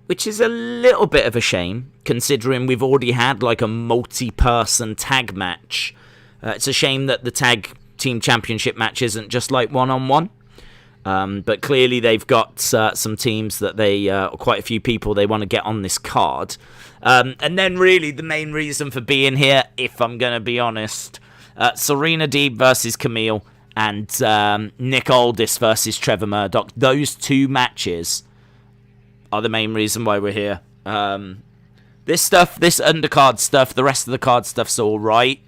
which is a little bit of a shame, considering we've already had like a multi-person tag match. It's a shame that the Tag Team Championship match isn't just like one-on-one. But clearly they've got some teams that quite a few people they want to get on this card. And then really the main reason for being here, if I'm going to be honest, Serena Deeb versus Kamille and Nick Aldis versus Trevor Murdoch. Those 2 matches are the main reason why we're here. This undercard stuff, the rest of the card stuff's all right.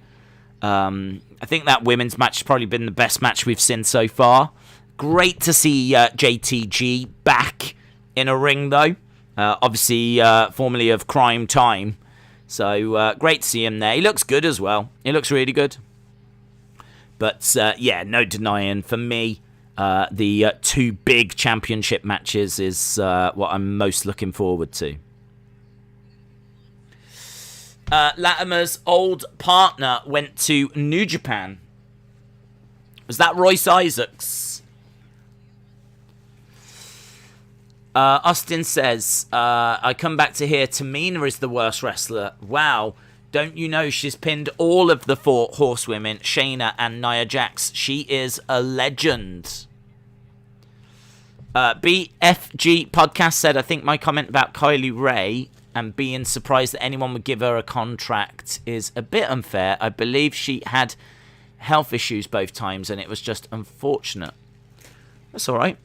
I think that women's match has probably been the best match we've seen so far. Great to see JTG back in a ring, though. Obviously, formerly of Crime Time. So, great to see him there. He looks good as well. He looks really good. But, yeah, no denying. For me, the 2 big championship matches is what I'm most looking forward to. Latimer's old partner went to New Japan. Was that Royce Isaacs? Austin says, I come back to hear Tamina is the worst wrestler. Wow. Don't you know she's pinned all of the 4 horsewomen, Shayna and Nia Jax. She is a legend. BFG Podcast said, I think my comment about Kylie Ray and being surprised that anyone would give her a contract is a bit unfair. I believe she had health issues both times and it was just unfortunate. That's all right.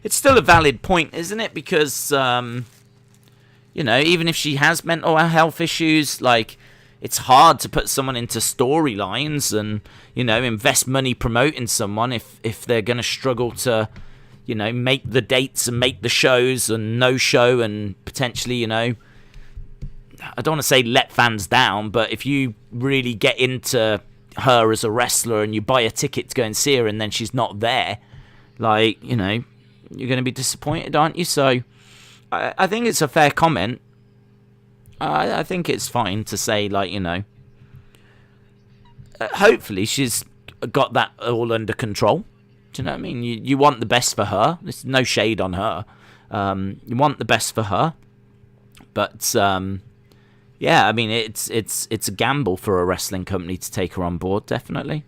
It's still a valid point, isn't it? Because, you know, even if she has mental health issues, like, it's hard to put someone into storylines and, you know, invest money promoting someone if they're going to struggle to, you know, make the dates and make the shows and no show and potentially, you know, I don't want to say let fans down, but if you really get into her as a wrestler and you buy a ticket to go and see her and then she's not there, like, you know, you're going to be disappointed, aren't you? So I think it's a fair comment. I think it's fine to say, like, you know, hopefully she's got that all under control. Do you know what I mean? You want the best for her. There's no shade on her. You want the best for her. But, yeah, I mean, it's a gamble for a wrestling company to take her on board, definitely.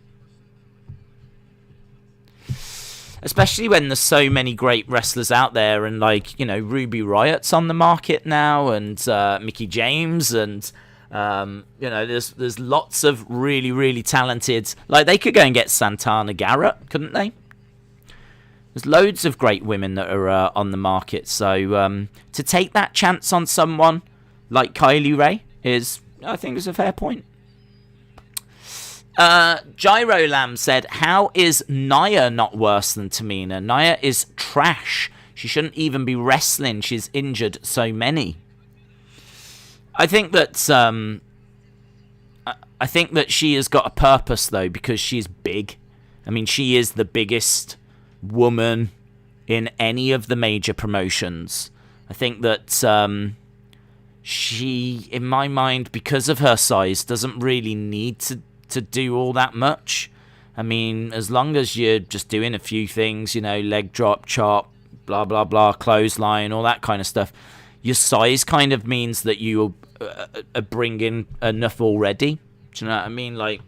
Especially when there's so many great wrestlers out there and, like, you know, Ruby Riot's on the market now and Mickie James and, you know, there's lots of really, really talented... Like, they could go and get Santana Garrett, couldn't they? There's loads of great women that are on the market. So to take that chance on someone like Kylie Ray is, I think, is a fair point. Gyro Lamb said, how is Nia not worse than Tamina? Nia is trash. She shouldn't even be wrestling. She's injured so many. I think that she has got a purpose, though, because she's big. I mean, she is the biggest woman in any of the major promotions. I think that she, in my mind, because of her size, doesn't really need to do all that much. I mean, as long as you're just doing a few things, you know, leg drop, chop, blah, blah, blah, clothesline, all that kind of stuff, your size kind of means that you are bringing enough already. Do you know what I mean? Like,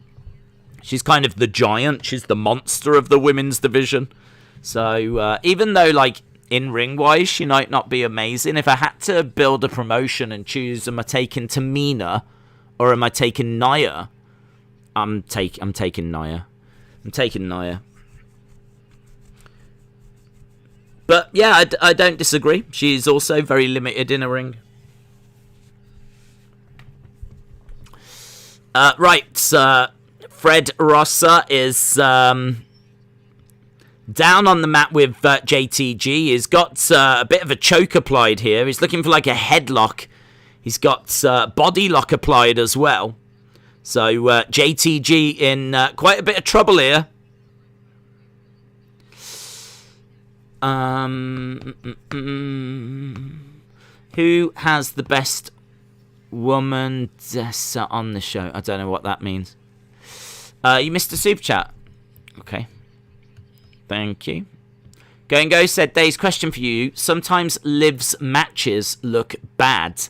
she's kind of the giant. She's the monster of the women's division. So, even though, like, in-ring-wise, she might not be amazing, if I had to build a promotion and choose, am I taking Tamina or am I taking Nia? I'm taking Nia. I'm taking Nia. But yeah, I don't disagree. She's also very limited in a ring. Right, Fred Rosa is down on the mat with JTG. He's got a bit of a choke applied here. He's looking for like a headlock. He's got body lock applied as well. So, JTG in quite a bit of trouble here. Who has the best woman on the show? I don't know what that means. You missed a super chat. Okay. Thank you. Go said, Dave's question for you. Sometimes Liv's matches look bad.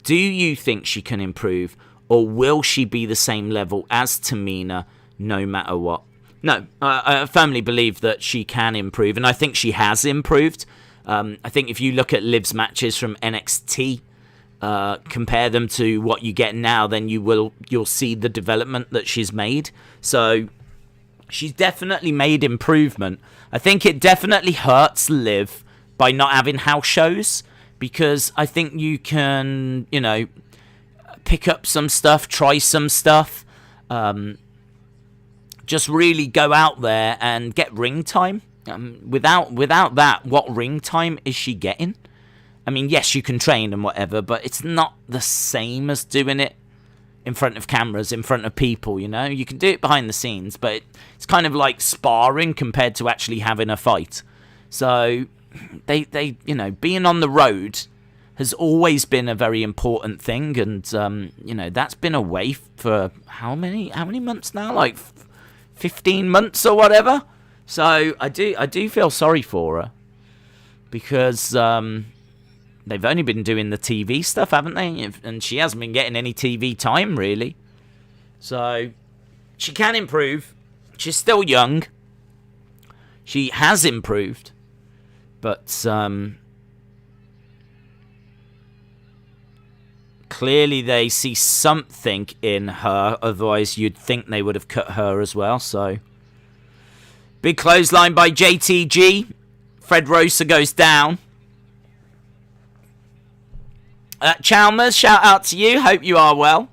Do you think she can improve? Or will she be the same level as Tamina no matter what? No, I firmly believe that she can improve, and I think she has improved. I think if you look at Liv's matches from NXT, compare them to what you get now, then you'll see the development that she's made. So she's definitely made improvement. I think it definitely hurts Liv by not having house shows, because I think you can, you know, pick up some stuff, try some stuff, just really go out there and get ring time. Without that, what ring time is she getting? I mean, yes, you can train and whatever, but it's not the same as doing it in front of cameras, in front of people, you know? You can do it behind the scenes, but it's kind of like sparring compared to actually having a fight. So, they you know, being on the road, has always been a very important thing, and you know, that's been away for how many months now? Like 15 months or whatever. So I do feel sorry for her, because they've only been doing the TV stuff, haven't they? And she hasn't been getting any TV time, really. So she can improve. She's still young. She has improved. But clearly they see something in her. Otherwise, you'd think they would have cut her as well. So big clothesline by JTG. Fred Rosa goes down. Chalmers, shout out to you. Hope you are well.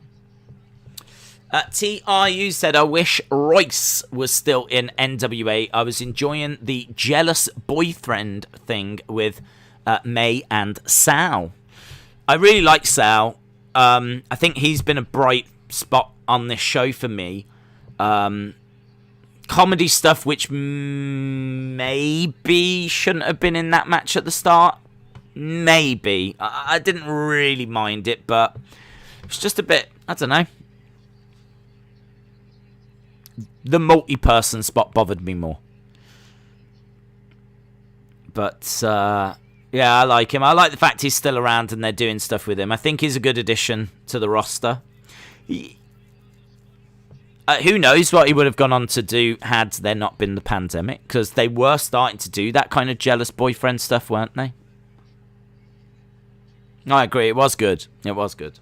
TRU said, I wish Royce was still in NWA. I was enjoying the jealous boyfriend thing with May and Sal. I really like Sal. I think he's been a bright spot on this show for me. Comedy stuff which maybe shouldn't have been in that match at the start. Maybe. I didn't really mind it, but it's just a bit, I don't know. The multi-person spot bothered me more. But, yeah, I like him. I like the fact he's still around and they're doing stuff with him. I think he's a good addition to the roster. Who knows what he would have gone on to do had there not been the pandemic, because they were starting to do that kind of jealous boyfriend stuff, weren't they? I agree. It was good. It was good.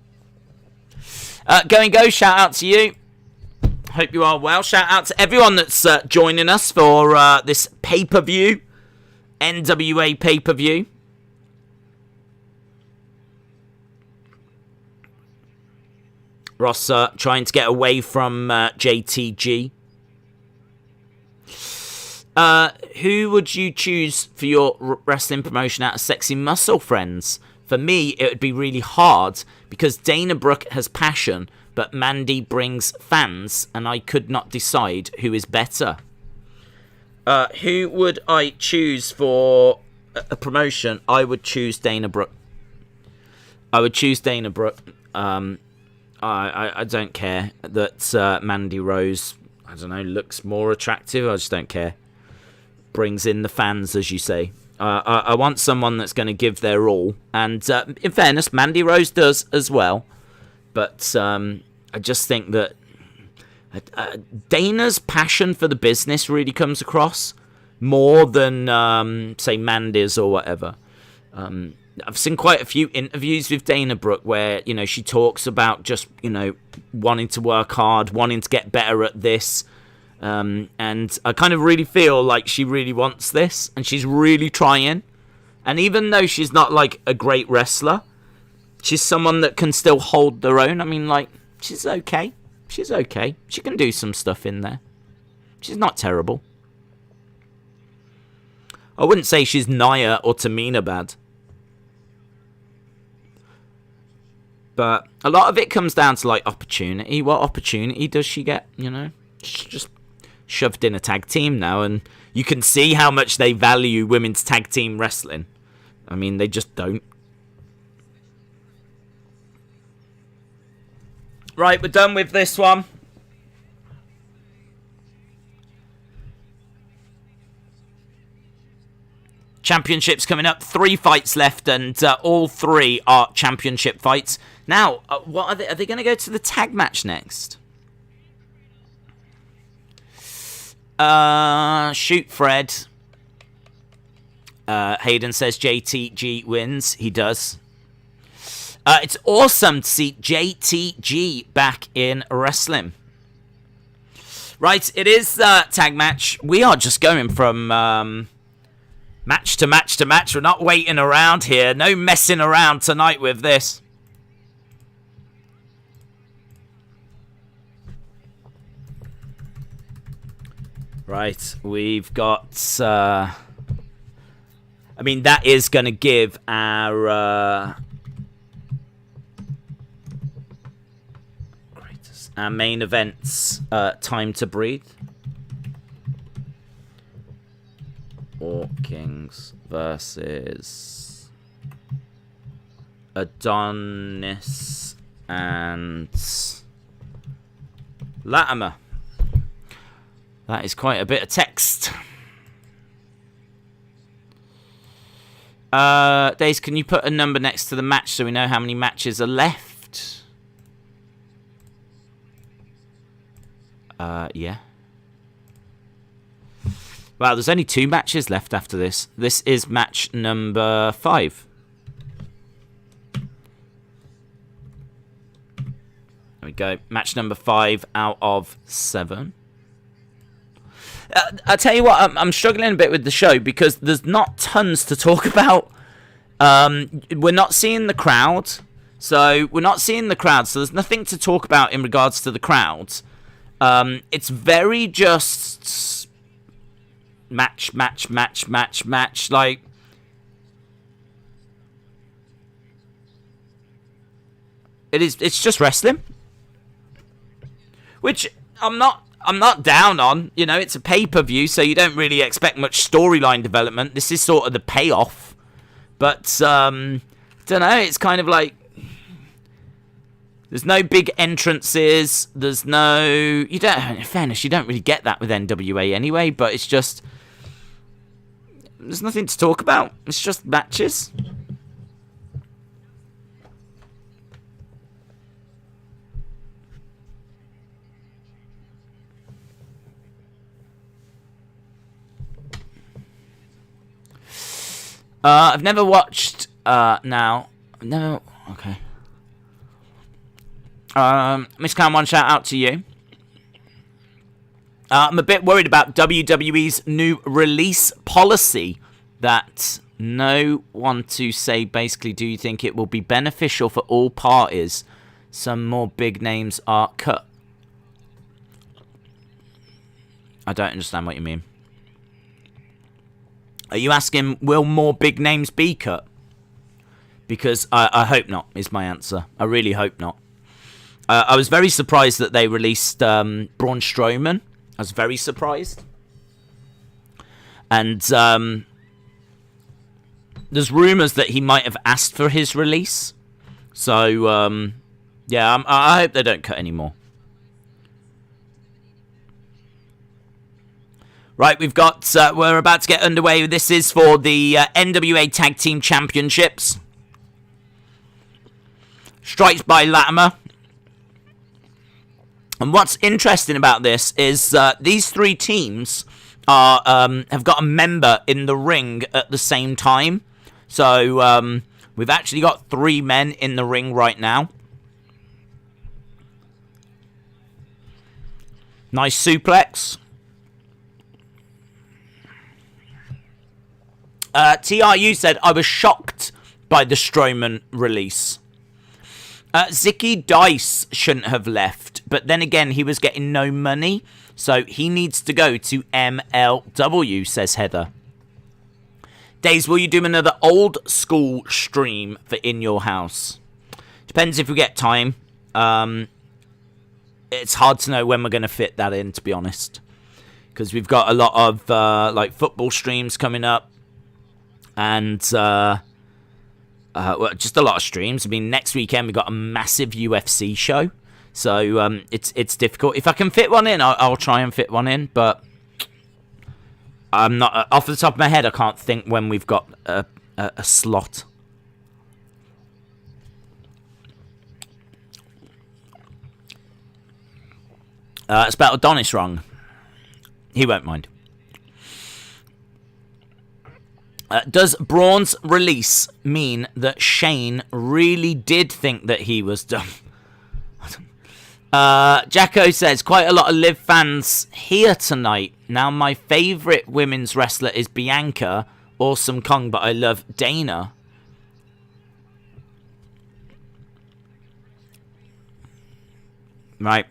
Go, shout out to you. Hope you are well. Shout out to everyone that's joining us for this pay-per-view. NWA pay-per-view. Rosa trying to get away from JTG. Who would you choose for your wrestling promotion out of Sexy Muscle Friends? For me, it would be really hard because Dana Brooke has passion, but Mandy brings fans, and I could not decide who is better. Who would I choose for a promotion? I would choose Dana Brooke. I would choose Dana Brooke. I don't care that Mandy Rose, I don't know, looks more attractive. I just don't care. Brings in the fans, as you say. I want someone that's going to give their all. And in fairness, Mandy Rose does as well. But I just think that Dana's passion for the business really comes across more than, say, Mandy's or whatever. I've seen quite a few interviews with Dana Brooke where, you know, she talks about just, you know, wanting to work hard, wanting to get better at this. And I kind of really feel like she really wants this and she's really trying. And even though she's not like a great wrestler, she's someone that can still hold their own. I mean, like, she's okay. She's okay. She can do some stuff in there. She's not terrible. I wouldn't say she's Nia or Tamina bad. But a lot of it comes down to, like, opportunity. What opportunity does she get, you know? She's just shoved in a tag team now, and you can see how much they value women's tag team wrestling. I mean, they just don't. Right, we're done with this one. Championships coming up. 3 fights left, and all 3 are championship fights. Now, what are they? Are they going to go to the tag match next? Shoot, Fred. Hayden says JTG wins. He does. It's awesome to see JTG back in wrestling. Right, it is the tag match. We are just going from match to match to match. We're not waiting around here. No messing around tonight with this. Right, we've got... I mean, that is going to give our main events time to breathe. Hawkins versus Adonis and Latimer. That is quite a bit of text. Days, can you put a number next to the match so we know how many matches are left? Yeah. Wow, there's only 2 matches left after this. This is match number 5. There we go. Match number 5 out of 7. I tell you what, I'm struggling a bit with the show because there's not tons to talk about. We're not seeing the crowd. So there's nothing to talk about in regards to the crowd. It's very just match. Like, it's just wrestling, which I'm not down on. You know, it's a pay-per-view, so you don't really expect much storyline development. This is sort of the payoff, but don't know. It's kind of like there's no big entrances. There's no. You don't. In fairness, you don't really get that with NWA anyway. But it's just there's nothing to talk about. It's just matches. I've never watched. Now, no. Okay. Miss Clown, one shout out to you. I'm a bit worried about WWE's new release policy. That no one to say. Basically, do you think it will be beneficial for all parties? Some more big names are cut. I don't understand what you mean. Are you asking, will more big names be cut? Because I hope not, is my answer. I really hope not. I was very surprised that they released Braun Strowman. I was very surprised. And there's rumours that he might have asked for his release. So, yeah, I hope they don't cut anymore. Right, we've got, we're about to get underway. This is for the NWA Tag Team Championships. Strikes by Latimer. And what's interesting about this is these 3 teams are have got a member in the ring at the same time. So we've actually got 3 men in the ring right now. Nice suplex. TRU said, I was shocked by the Strowman release. Zicky Dice shouldn't have left, but then again, he was getting no money, so he needs to go to MLW, says Heather. Days, will you do another old school stream for In Your House? Depends if we get time. It's hard to know when we're going to fit that in, to be honest, because we've got a lot of like football streams coming up. And well, just a lot of streams. I mean, next weekend we've got a massive UFC show, so it's difficult. If I can fit one in, I'll try and fit one in. But I'm not off the top of my head. I can't think when we've got a slot. It's about Adonis wrong. He won't mind. Does Braun's release mean that Shane really did think that he was done? Jacko says, quite a lot of Liv fans here tonight. Now, my favourite women's wrestler is Bianca, Awesome Kong, but I love Dana. Right.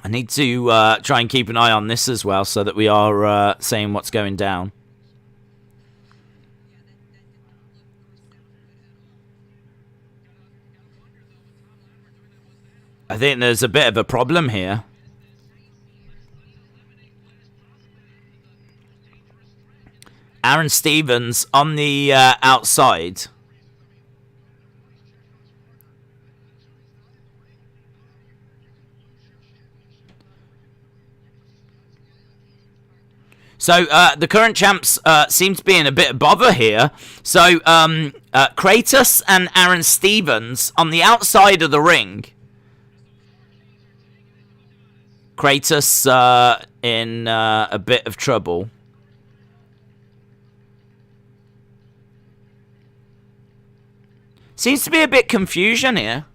I need to try and keep an eye on this as well so that we are saying what's going down. I think there's a bit of a problem here. Aron Stevens on the outside. So, the current champs seem to be in a bit of bother here. So, Kratos and Aron Stevens on the outside of the ring. Kratos in a bit of trouble. Seems to be a bit confusion here.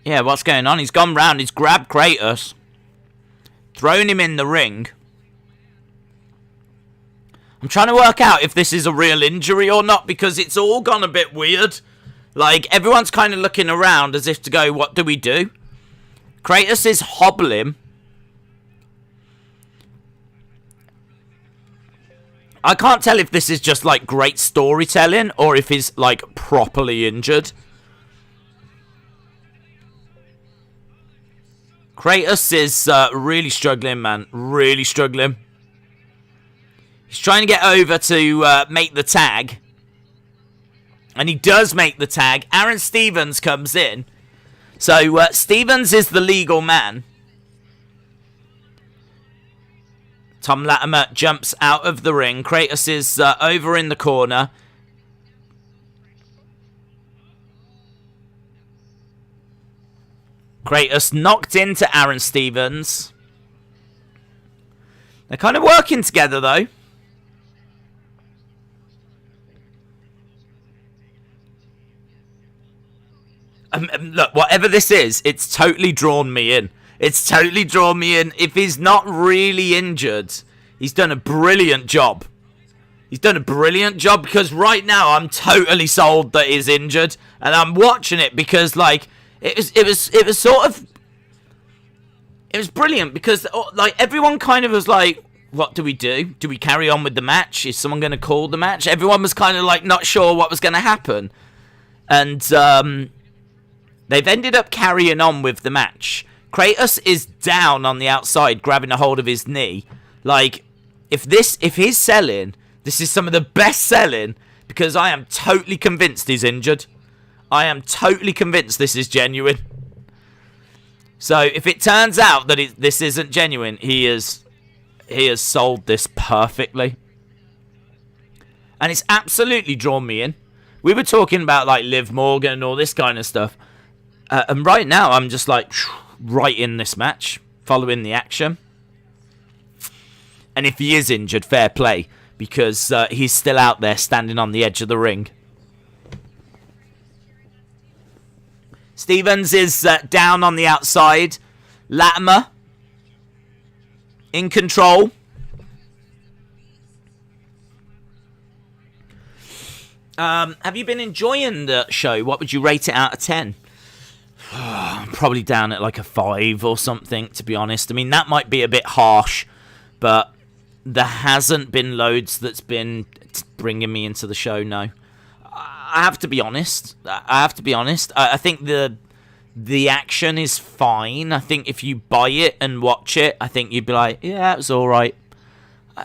Yeah, what's going on? He's gone round, he's grabbed Kratos, thrown him in the ring. I'm trying to work out if this is a real injury or not, because it's all gone a bit weird. Like, everyone's kind of looking around as if to go, what do we do? Kratos is hobbling. I can't tell if this is just, like, great storytelling or if he's, like, properly injured. Kratos is really struggling, man. Really struggling. He's trying to get over to make the tag. And he does make the tag. Aron Stevens comes in. So, Stevens is the legal man. Thom Latimer jumps out of the ring. Kratos is over in the corner. Kratos knocked into Aron Stevens. They're kind of working together, though. Look, whatever this is, it's totally drawn me in. It's totally drawn me in. If he's not really injured, he's done a brilliant job. He's done a brilliant job, because right now I'm totally sold that he's injured. And I'm watching it because, like, it was sort of... It was brilliant because, like, everyone kind of was like, what do we do? Do we carry on with the match? Is someone going to call the match? Everyone was kind of, like, not sure what was going to happen. And, they've ended up carrying on with the match. Kratos is down on the outside, grabbing a hold of his knee. Like, if he's selling, this is some of the best selling, because I am totally convinced he's injured. I am totally convinced this is genuine. So, if it turns out that this isn't genuine, he has sold this perfectly. And it's absolutely drawn me in. We were talking about, like, Liv Morgan and all this kind of stuff. And right now, I'm just, like, right in this match, following the action. And if he is injured, fair play, because he's still out there standing on the edge of the ring. Stevens is down on the outside. Latimer in control. Have you been enjoying the show? What would you rate it out of 10? Probably down at like a 5 or something, to be honest. I mean, that might be a bit harsh, but there hasn't been loads that's been bringing me into the show, no. I have to be honest. I think the action is fine. I think if you buy it and watch it, I think you'd be like, yeah, it was alright.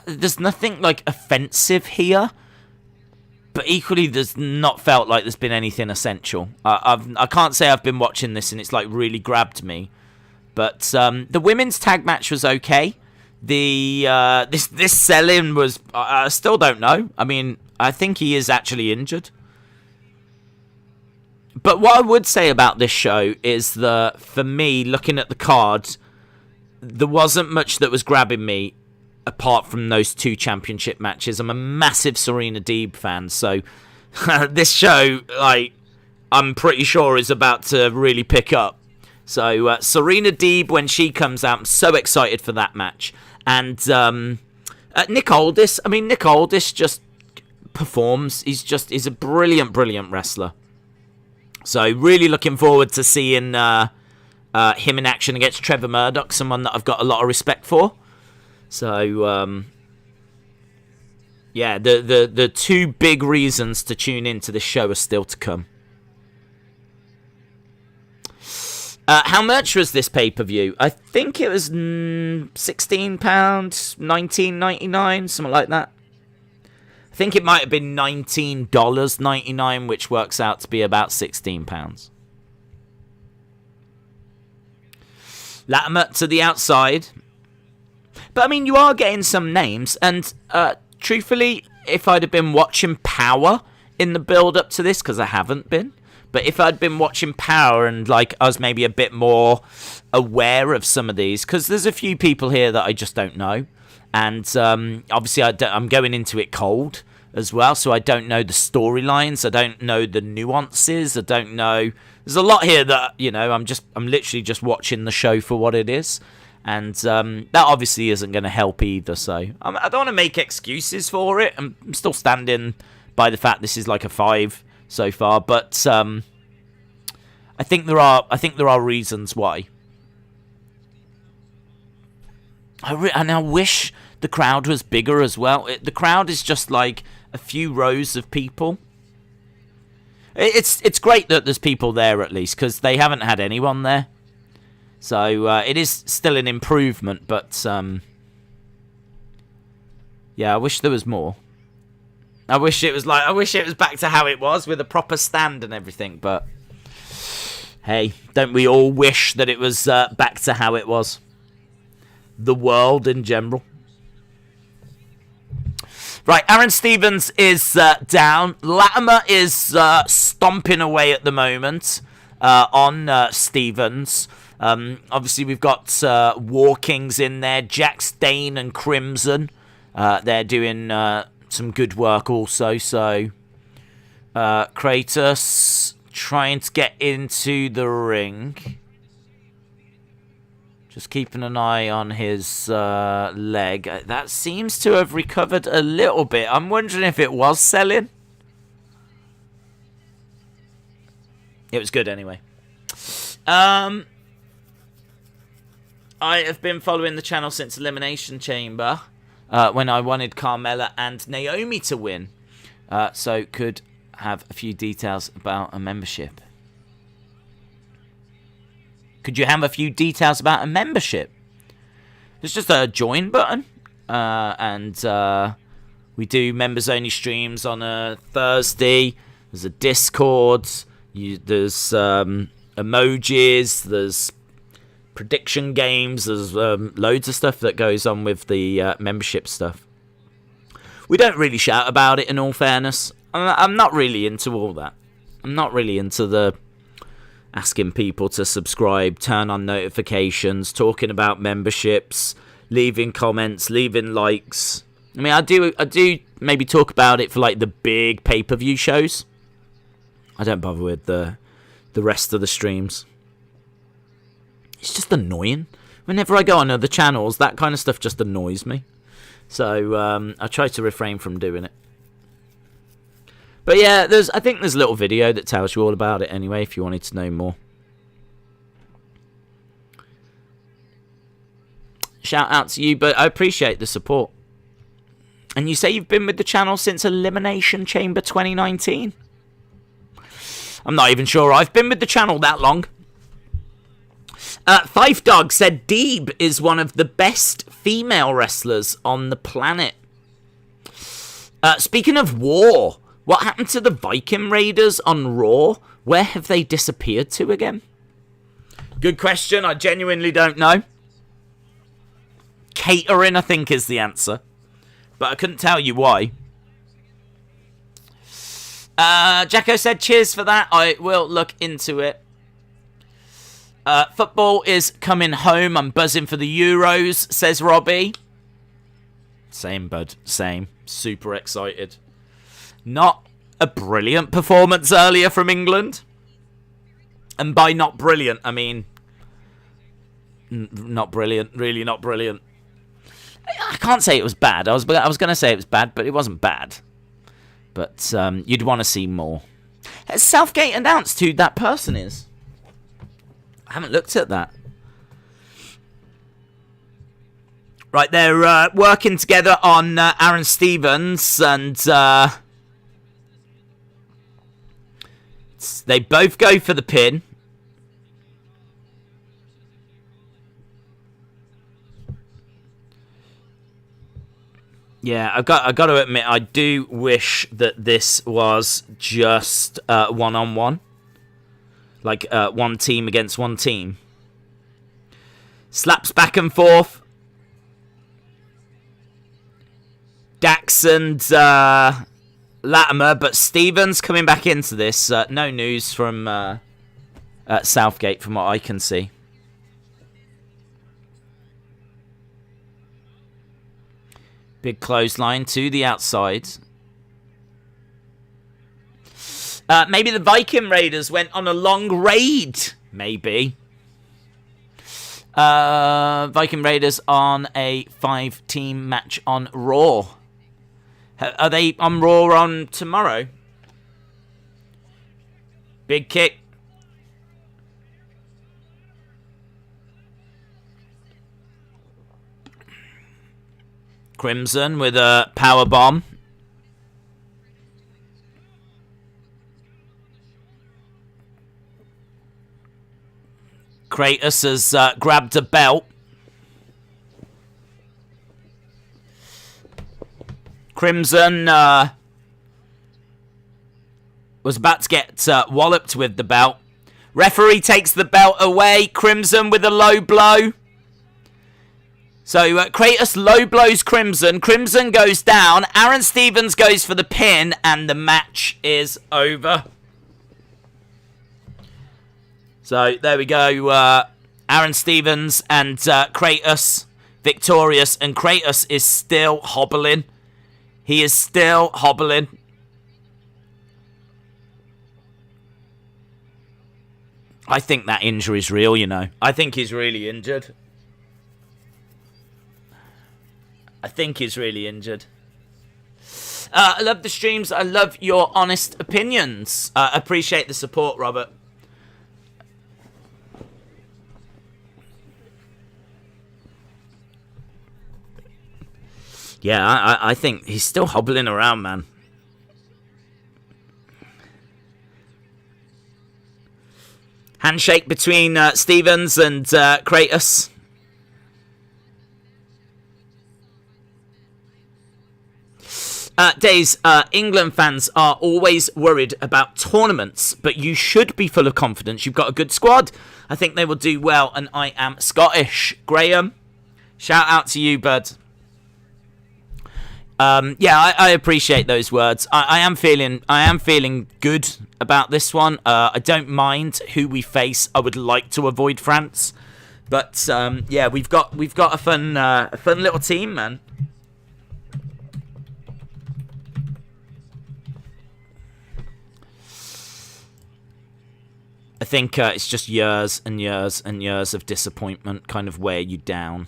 There's nothing, like, offensive here. But equally, there's not felt like there's been anything essential. I can't say I've been watching this and it's, like, really grabbed me. But the women's tag match was okay. This sell-in was... I still don't know. I mean, I think he is actually injured. But what I would say about this show is that, for me, looking at the card, there wasn't much that was grabbing me apart from those 2 championship matches. I'm a massive Serena Deeb fan, so this show, like, I'm pretty sure is about to really pick up. So, Serena Deeb, when she comes out, I'm so excited for that match. And Nick Aldis, Nick Aldis just performs. He's a brilliant, brilliant wrestler. So, really looking forward to seeing him in action against Trevor Murdoch, someone that I've got a lot of respect for. So, yeah, the 2 big reasons to tune into this show are still to come. How much was this pay-per-view? I think it was £16, $19.99, something like that. I think it might have been $19.99, which works out to be about £16. Latimer to the outside. But, I mean, you are getting some names. And, truthfully, if I'd have been watching Power in the build-up to this, because I haven't been, but if I'd been watching Power and, like, I was maybe a bit more aware of some of these, because there's a few people here that I just don't know. And, obviously, I'm going into it cold as well, so I don't know the storylines. I don't know the nuances. I don't know. There's a lot here that, you know, I'm literally just watching the show for what it is. And that obviously isn't going to help either, so I don't want to make excuses for it. I'm still standing by the fact this is like a 5 so far, but I think there are reasons why. And I wish the crowd was bigger as well. The crowd is just like a few rows of people. It's great that there's people there at least, because they haven't had anyone there. So it is still an improvement, but yeah, I wish there was more. I wish it was back to how it was with a proper stand and everything, but hey, don't we all wish that it was back to how it was? The world in general. Right, Aron Stevens is down. Latimer is stomping away at the moment on Stevens. Obviously, we've got Walkings in there, Jax, Dane, and Crimson. They're doing some good work also. So, Kratos trying to get into the ring. Just keeping an eye on his leg. That seems to have recovered a little bit. I'm wondering if it was selling. It was good anyway. I have been following the channel since Elimination Chamber, when I wanted Carmella and Naomi to win. So could have a few details about a membership. Could you have a few details about a membership? There's just a join button. And we do members-only streams on a Thursday. There's a Discord. There's emojis. There's prediction games. There's loads of stuff that goes on with the membership stuff. We don't really shout about it, in all fairness. I'm not really into all that. I'm not really into the asking people to subscribe, turn on notifications, talking about memberships, leaving comments, leaving likes. I mean, I do maybe talk about it for like the big pay-per-view shows. I don't bother with the rest of the streams. It's just annoying. Whenever I go on other channels, that kind of stuff just annoys me. So I try to refrain from doing it. But yeah, I think there's a little video that tells you all about it anyway, if you wanted to know more. Shout out to you, but I appreciate the support. And you say you've been with the channel since Elimination Chamber 2019? I'm not even sure I've been with the channel that long. Five Dog said Deeb is one of the best female wrestlers on the planet. Speaking of war, what happened to the Viking Raiders on Raw? Where have they disappeared to again? Good question. I genuinely don't know. Catering, I think, is the answer. But I couldn't tell you why. Jacko said, cheers for that. I will look into it. Football is coming home. I'm buzzing for the Euros, says Robbie. Same, bud. Same. Super excited. Not a brilliant performance earlier from England. And by not brilliant, I mean not brilliant. Really not brilliant. I can't say it was bad. I was going to say it was bad, but it wasn't bad. But you'd want to see more. Has Southgate announced who that person is? I haven't looked at that. Right, they're working together on Aron Stevens, and they both go for the pin. Yeah, I got to admit, I do wish that this was just one-on-one. Like one team against one team. Slaps back and forth. Dax and Latimer, but Stevens coming back into this. No news from Southgate from what I can see. Big clothesline to the outside. Maybe the Viking Raiders went on a long raid. Maybe. Viking Raiders on a 5-team match on Raw. Are they on Raw on tomorrow? Big kick. Crimson with a power bomb. Kratos has grabbed a belt. Crimson was about to get walloped with the belt. Referee takes the belt away. Crimson with a low blow. So Kratos low blows Crimson. Crimson goes down. Aron Stevens goes for the pin. And the match is over. So there we go. Aron Stevens and Kratos victorious. And Kratos is still hobbling. He is still hobbling. I think that injury's real, you know. I think he's really injured. I love the streams. I love your honest opinions. Appreciate the support, Robert. Yeah, I think he's still hobbling around, man. Handshake between Stevens and Kratos. Days, England fans are always worried about tournaments, but you should be full of confidence. You've got a good squad. I think they will do well, and I am Scottish. Graham, shout out to you, bud. Yeah, I appreciate those words. I am feeling good about this one. I don't mind who we face. I would like to avoid France, but yeah, we've got a fun little team, man. I think it's just years and years and years of disappointment kind of wear you down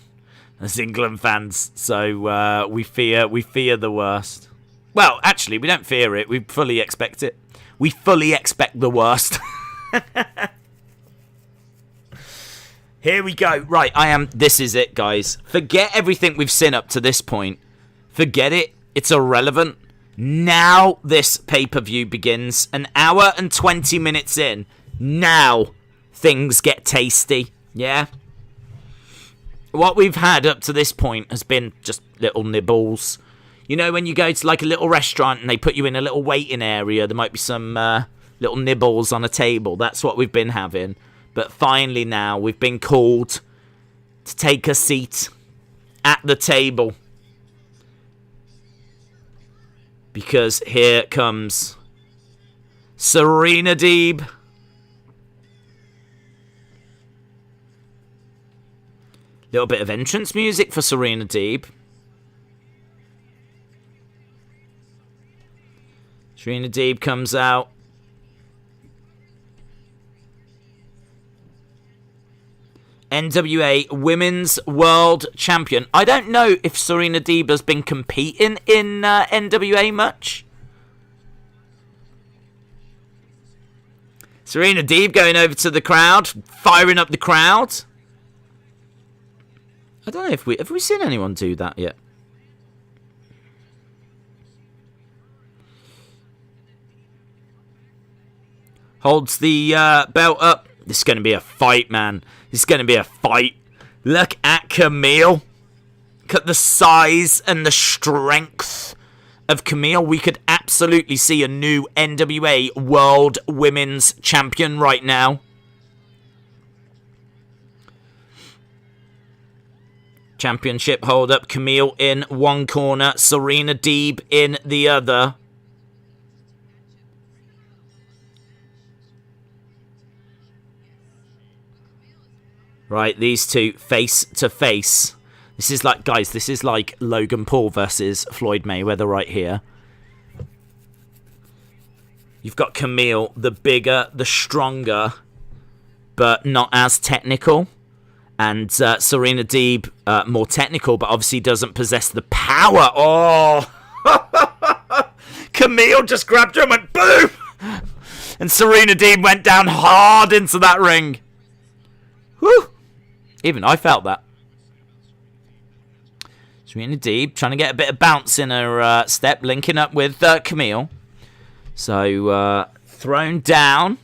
as England fans. So we fear the worst. Well, actually, we don't fear it. We fully expect it. We fully expect the worst. Here we go. Right, this is it, guys. Forget everything we've seen up to this point. Forget it. It's irrelevant. Now this pay-per-view begins. An hour and 20 minutes in. Now things get tasty. Yeah? What we've had up to this point has been just little nibbles. You know, when you go to like a little restaurant and they put you in a little waiting area, there might be some little nibbles on a table. That's what we've been having. But finally now, we've been called to take a seat at the table. Because here comes Serena Deeb. Little bit of entrance music for Serena Deeb. Serena Deeb comes out. NWA Women's World Champion. I don't know if Serena Deeb has been competing in NWA much. Serena Deeb going over to the crowd, firing up the crowd. I don't know if have we seen anyone do that yet. Holds the belt up. This is going to be a fight, man. This is going to be a fight. Look at Kamille. Look at the size and the strength of Kamille. We could absolutely see a new NWA World Women's Champion right now. Championship hold up. Kamille in one corner. Serena Deeb in the other. Right, these two face to face. This is like, guys, this is like Logan Paul versus Floyd Mayweather right here. You've got Kamille, the bigger, the stronger, but not as technical. And Serena Deeb, more technical, but obviously doesn't possess the power. Oh! Kamille just grabbed her and went boom! And Serena Deeb went down hard into that ring. Whew! Even I felt that. Serena Deeb trying to get a bit of bounce in her step, linking up with Kamille. So, thrown down.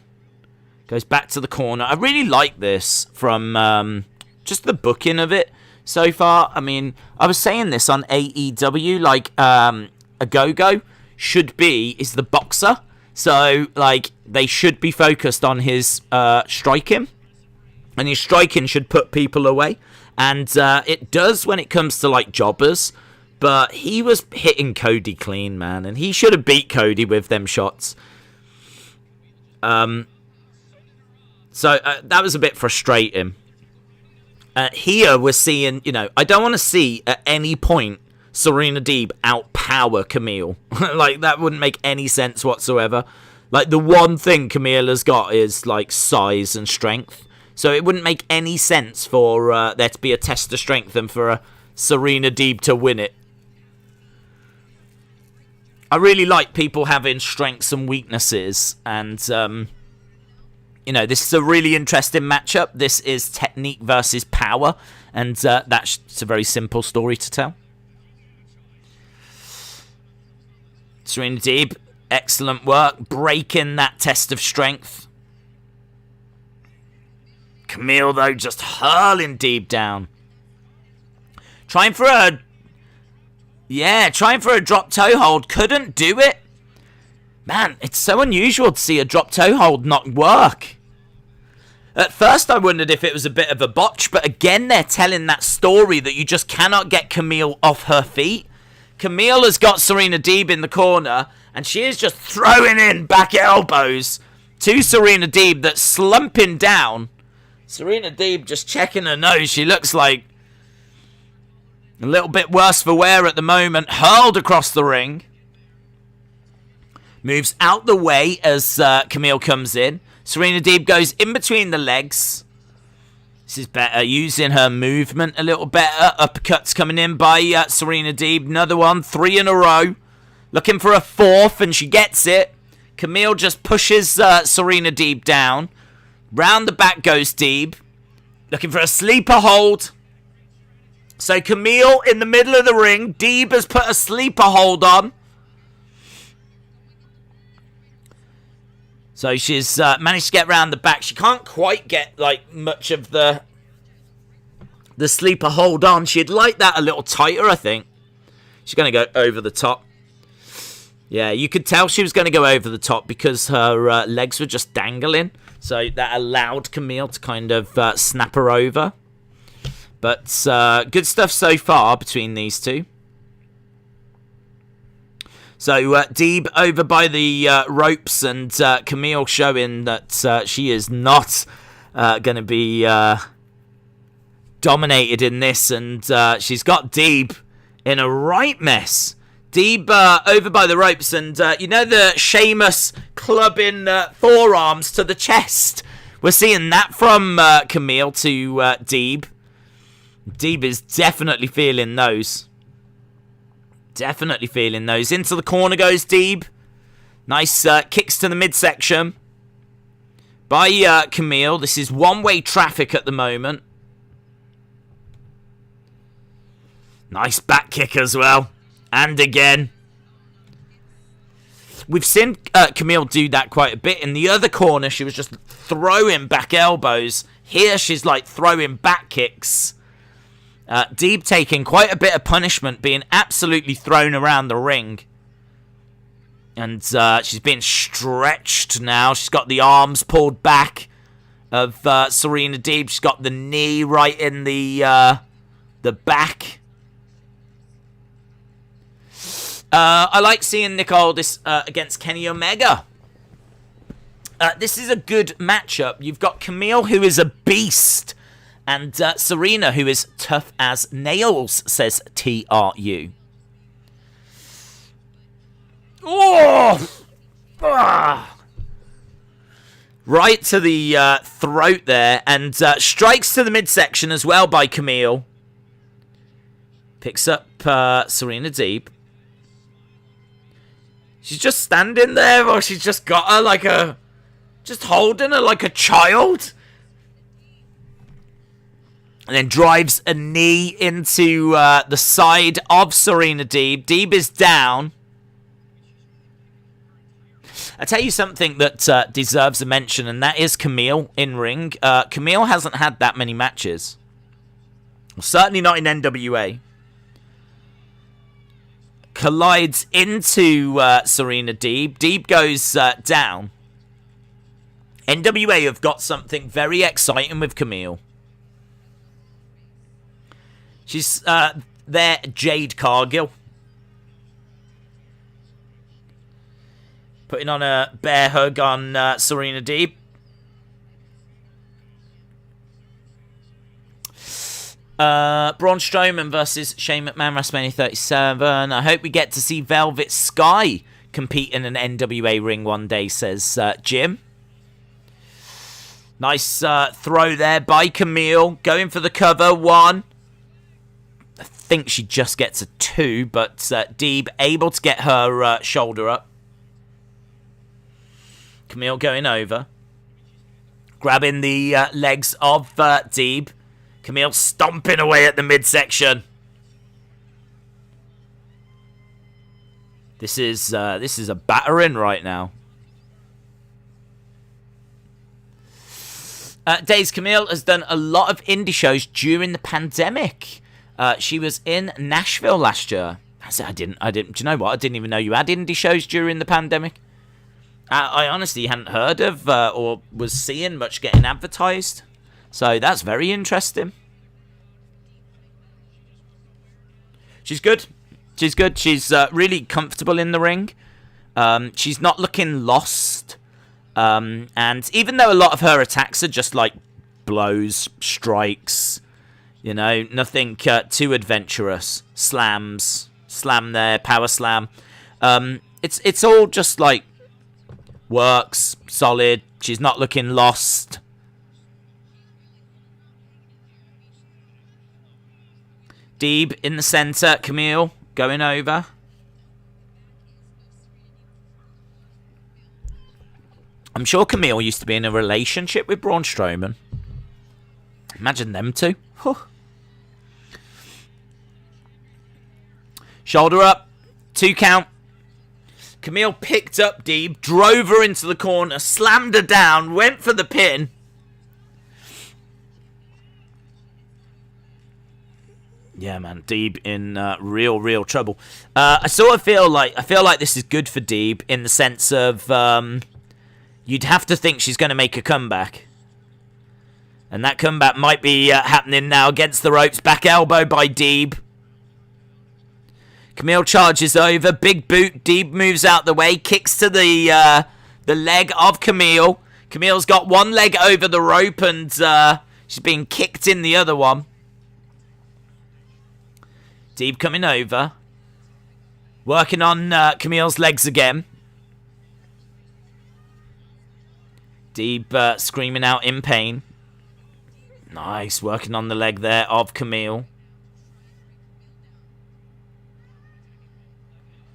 Goes back to the corner. I really like this from just the booking of it so far. I mean, I was saying this on AEW, like, a go-go is the boxer. So, like, they should be focused on his striking. And his striking should put people away. And it does when it comes to, like, jobbers. But he was hitting Cody clean, man. And he should have beat Cody with them shots. So that was a bit frustrating. Here we're seeing, you know, I don't want to see at any point Serena Deeb outpower Kamille. Like, that wouldn't make any sense whatsoever. Like, the one thing Kamille has got is, like, size and strength. So it wouldn't make any sense for there to be a test of strength and for Serena Deeb to win it. I really like people having strengths and weaknesses. And, you know, this is a really interesting matchup. This is technique versus power. And that's a very simple story to tell. Serena Deeb, excellent work. Breaking that test of strength. Kamille, though, just hurling Deeb down. Trying for a drop toe hold. Couldn't do it. Man, it's so unusual to see a drop toe hold not work. At first, I wondered if it was a bit of a botch, but again, they're telling that story that you just cannot get Kamille off her feet. Kamille has got Serena Deeb in the corner, and she is just throwing in back elbows to Serena Deeb that's slumping down. Serena Deeb just checking her nose. She looks like a little bit worse for wear at the moment. Hurled across the ring. Moves out the way as Kamille comes in. Serena Deeb goes in between the legs. This is better. Using her movement a little better. Uppercuts coming in by Serena Deeb. Another one. 3 in a row. Looking for a 4th, and she gets it. Kamille just pushes Serena Deeb down. Round the back goes Deeb. Looking for a sleeper hold. So Kamille in the middle of the ring. Deeb has put a sleeper hold on. So she's managed to get round the back. She can't quite get like much of the sleeper hold on. She'd like that a little tighter, I think. She's going to go over the top. Yeah, you could tell she was going to go over the top because her legs were just dangling. So that allowed Kamille to kind of snap her over. But good stuff so far between these two. So Deeb over by the ropes, and Kamille showing that she is not going to be dominated in this. And she's got Deeb in a right mess. Deeb over by the ropes, and you know the Sheamus clubbing forearms to the chest. We're seeing that from Kamille to Deeb. Deeb is definitely feeling those. Definitely feeling those. Into the corner goes Deeb. Nice kicks to the midsection by Kamille. This is one-way traffic at the moment. Nice back kick as well. And again. We've seen Kamille do that quite a bit. In the other corner, she was just throwing back elbows. Here, she's like throwing back kicks. Deeb taking quite a bit of punishment, being absolutely thrown around the ring. And she's being stretched now. She's got the arms pulled back of Serena Deeb. She's got the knee right in the back. I like seeing Nick Aldis against Kenny Omega. This is a good matchup. You've got Kamille, who is a beast, and Serena, who is tough as nails, says TRU. Oh! Ah! Right to the throat there, and strikes to the midsection as well by Kamille. Picks up Serena Deeb. She's just standing there, or she's just got her like a... just holding her like a child. And then drives a knee into the side of Serena Deeb. Deeb is down. I'll tell you something that deserves a mention, and that is Kamille in ring. Kamille hasn't had that many matches. Well, certainly not in NWA. Collides into Serena Deeb. Deeb goes down. NWA have got something very exciting with Kamille. She's there, Jade Cargill. Putting on a bear hug on Serena Deeb. Braun Strowman versus Shane McMahon, WrestleMania 37. I hope we get to see Velvet Sky compete in an NWA ring one day, says Jim. Nice throw there by Kamille. Going for the cover. 1. I think she just gets a 2, but Deeb able to get her shoulder up. Kamille going over. Grabbing the legs of Deeb. Kamille stomping away at the midsection. This is a battering right now. Days Kamille has done a lot of indie shows during the pandemic. She was in Nashville last year. I didn't. Do you know what? I didn't even know you had indie shows during the pandemic. I honestly hadn't heard of or was seeing much getting advertised. So that's very interesting. She's good. She's good. She's really comfortable in the ring. She's not looking lost. And even though a lot of her attacks are just like blows, strikes, you know, nothing too adventurous. Slams. Slam there. Power slam. It's all just like works. Solid. She's not looking lost. Deeb in the center. Kamille going over. I'm sure Kamille used to be in a relationship with Braun Strowman. Imagine them two. Huh. Shoulder up. 2 count. Kamille picked up Deeb, drove her into the corner, slammed her down, went for the pin. Yeah, man, Deeb in real trouble. I sort of feel like this is good for Deeb in the sense of you'd have to think she's going to make a comeback, and that comeback might be happening now against the ropes. Back elbow by Deeb. Kamille charges over, big boot. Deeb moves out the way, kicks to the leg of Kamille. Camille's got one leg over the rope, and she's being kicked in the other one. Deeb coming over. Working on Camille's legs again. Deeb screaming out in pain. Nice. Working on the leg there of Kamille.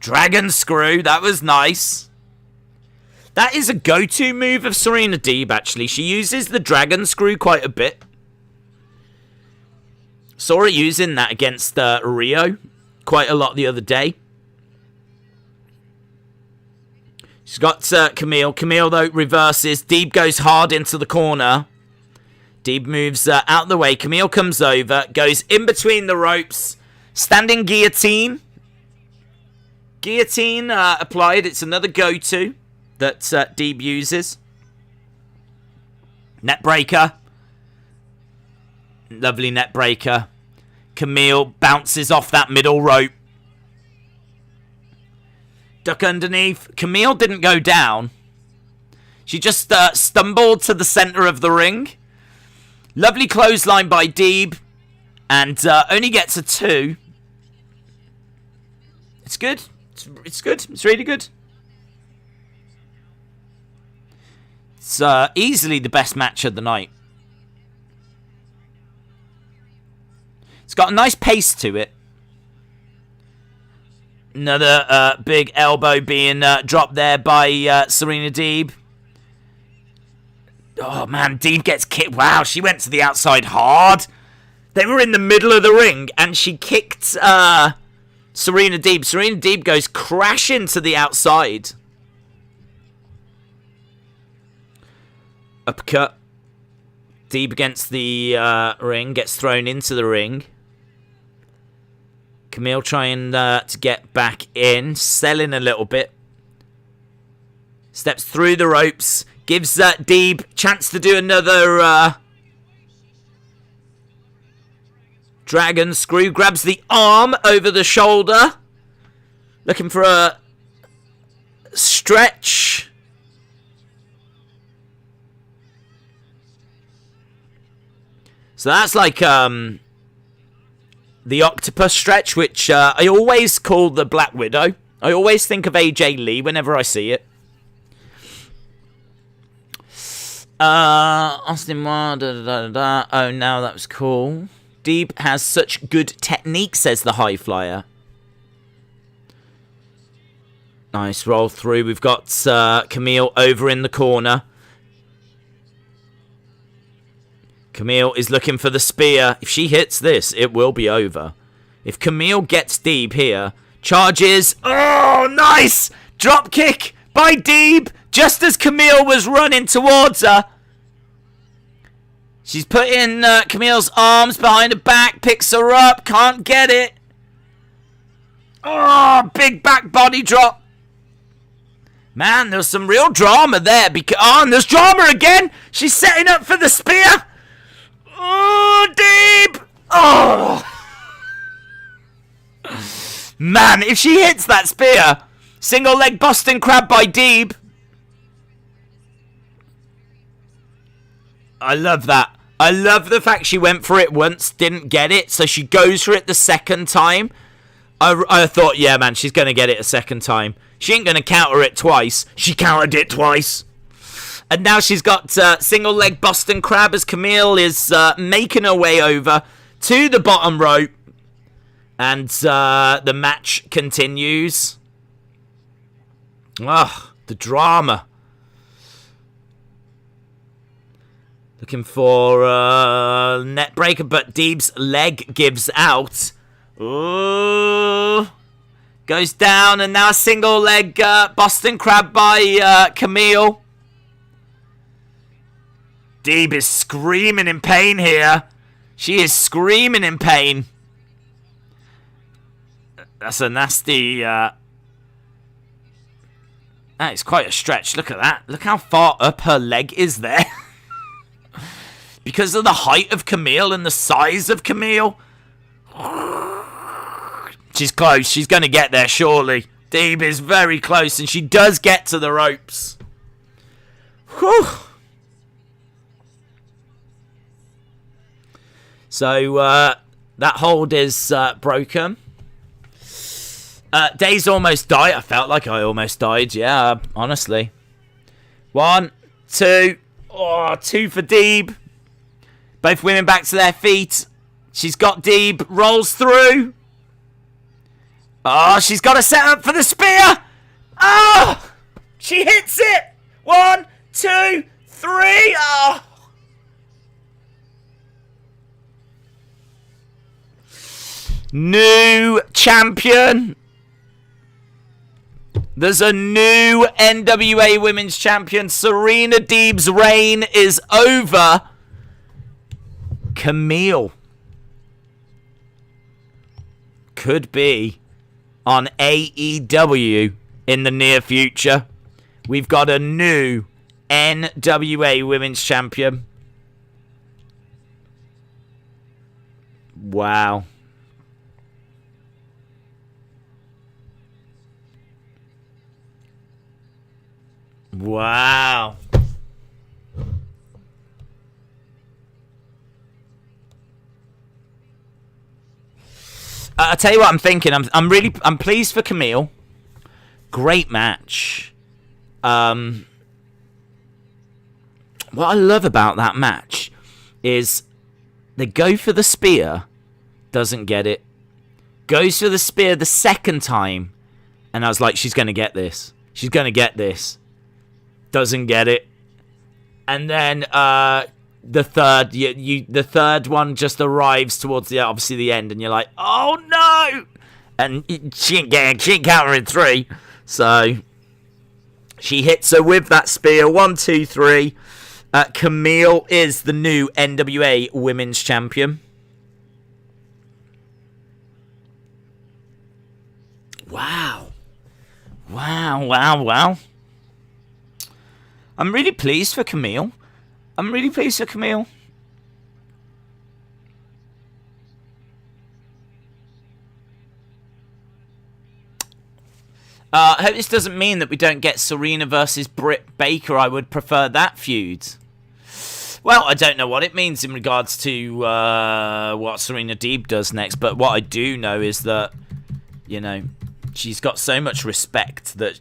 Dragon screw. That was nice. That is a go-to move of Serena Deeb, actually. She uses the dragon screw quite a bit. Saw her using that against Rio quite a lot the other day. She's got Kamille. Kamille, though, reverses. Deeb goes hard into the corner. Deeb moves out the way. Kamille comes over, goes in between the ropes. Standing guillotine. Guillotine applied. It's another go-to that Deeb uses. Net breaker. Lovely net breaker. Kamille bounces off that middle rope. Duck underneath. Kamille didn't go down. She just stumbled to the center of the ring. Lovely clothesline by Deeb. And only gets a 2. It's good. It's good. It's really good. It's easily the best match of the night. It's got a nice pace to it. Another big elbow being dropped there by Serena Deeb. Oh, man, Deeb gets kicked. Wow, she went to the outside hard. They were in the middle of the ring, and she kicked Serena Deeb. Serena Deeb goes crashing to the outside. Uppercut. Deeb against the ring, gets thrown into the ring. Kamille trying to get back in, selling a little bit. Steps through the ropes, gives Deeb chance to do another dragon screw. Grabs the arm over the shoulder, looking for a stretch. So that's like the octopus stretch, which I always call the Black Widow. I always think of AJ Lee whenever I see it. Austin Moore, Oh, now that was cool. Deeb has such good technique, says the high flyer. Nice roll through. We've got Kamille over in the corner. Kamille is looking for the spear. If she hits this, it will be over. If Kamille gets Deeb here, charges. Oh, nice! Drop kick by Deeb, just as Kamille was running towards her. She's putting Camille's arms behind her back, picks her up, can't get it. Oh, big back body drop. Man, there's some real drama there. And there's drama again. She's setting up for the spear. Oh, Deeb! Oh! Man, if she hits that spear, single leg Boston Crab by Deeb. I love that. I love the fact she went for it once, didn't get it, so she goes for it the second time. I thought, yeah, man, she's going to get it a second time. She ain't going to counter it twice. She countered it twice. And now she's got single leg Boston Crab as Kamille is making her way over to the bottom rope. And the match continues. Ugh, the drama. Looking for net breaker, but Deeb's leg gives out. Ooh. Goes down, and now a single leg Boston Crab by Kamille. Deeb is screaming in pain here. She is screaming in pain. That's a nasty... that is quite a stretch. Look at that. Look how far up her leg is there. Because of the height of Kamille and the size of Kamille. She's close. She's going to get there, surely. Deeb is very close, and she does get to the ropes. Whew. So, that hold is broken. Days almost died. I felt like I almost died. Yeah, honestly. 1, 2. Oh, 2 for Deeb. Both women back to their feet. She's got Deeb. Rolls through. Oh, she's got to set up for the spear. Oh, she hits it. 1, 2, 3. Oh. New champion. There's a new NWA Women's Champion. Serena Deeb's reign is over. Kamille could be on AEW in the near future. We've got a new NWA Women's Champion. Wow. Wow. I'll tell you what I'm thinking. I'm pleased for Kamille. Great match. What I love about that match is they go for the spear, doesn't get it. Goes for the spear the second time, and I was like, she's going to get this. She's going to get this. Doesn't get it. And then the third one just arrives towards the end, and you're like, oh no! And she ain't countering 3. So she hits her with that spear. 1, 2, 3. Kamille is the new NWA Women's Champion. Wow. Wow. I'm really pleased for Kamille. I hope this doesn't mean that we don't get Serena versus Britt Baker. I would prefer that feud. Well, I don't know what it means in regards to what Serena Deeb does next, but what I do know is that, you know, she's got so much respect that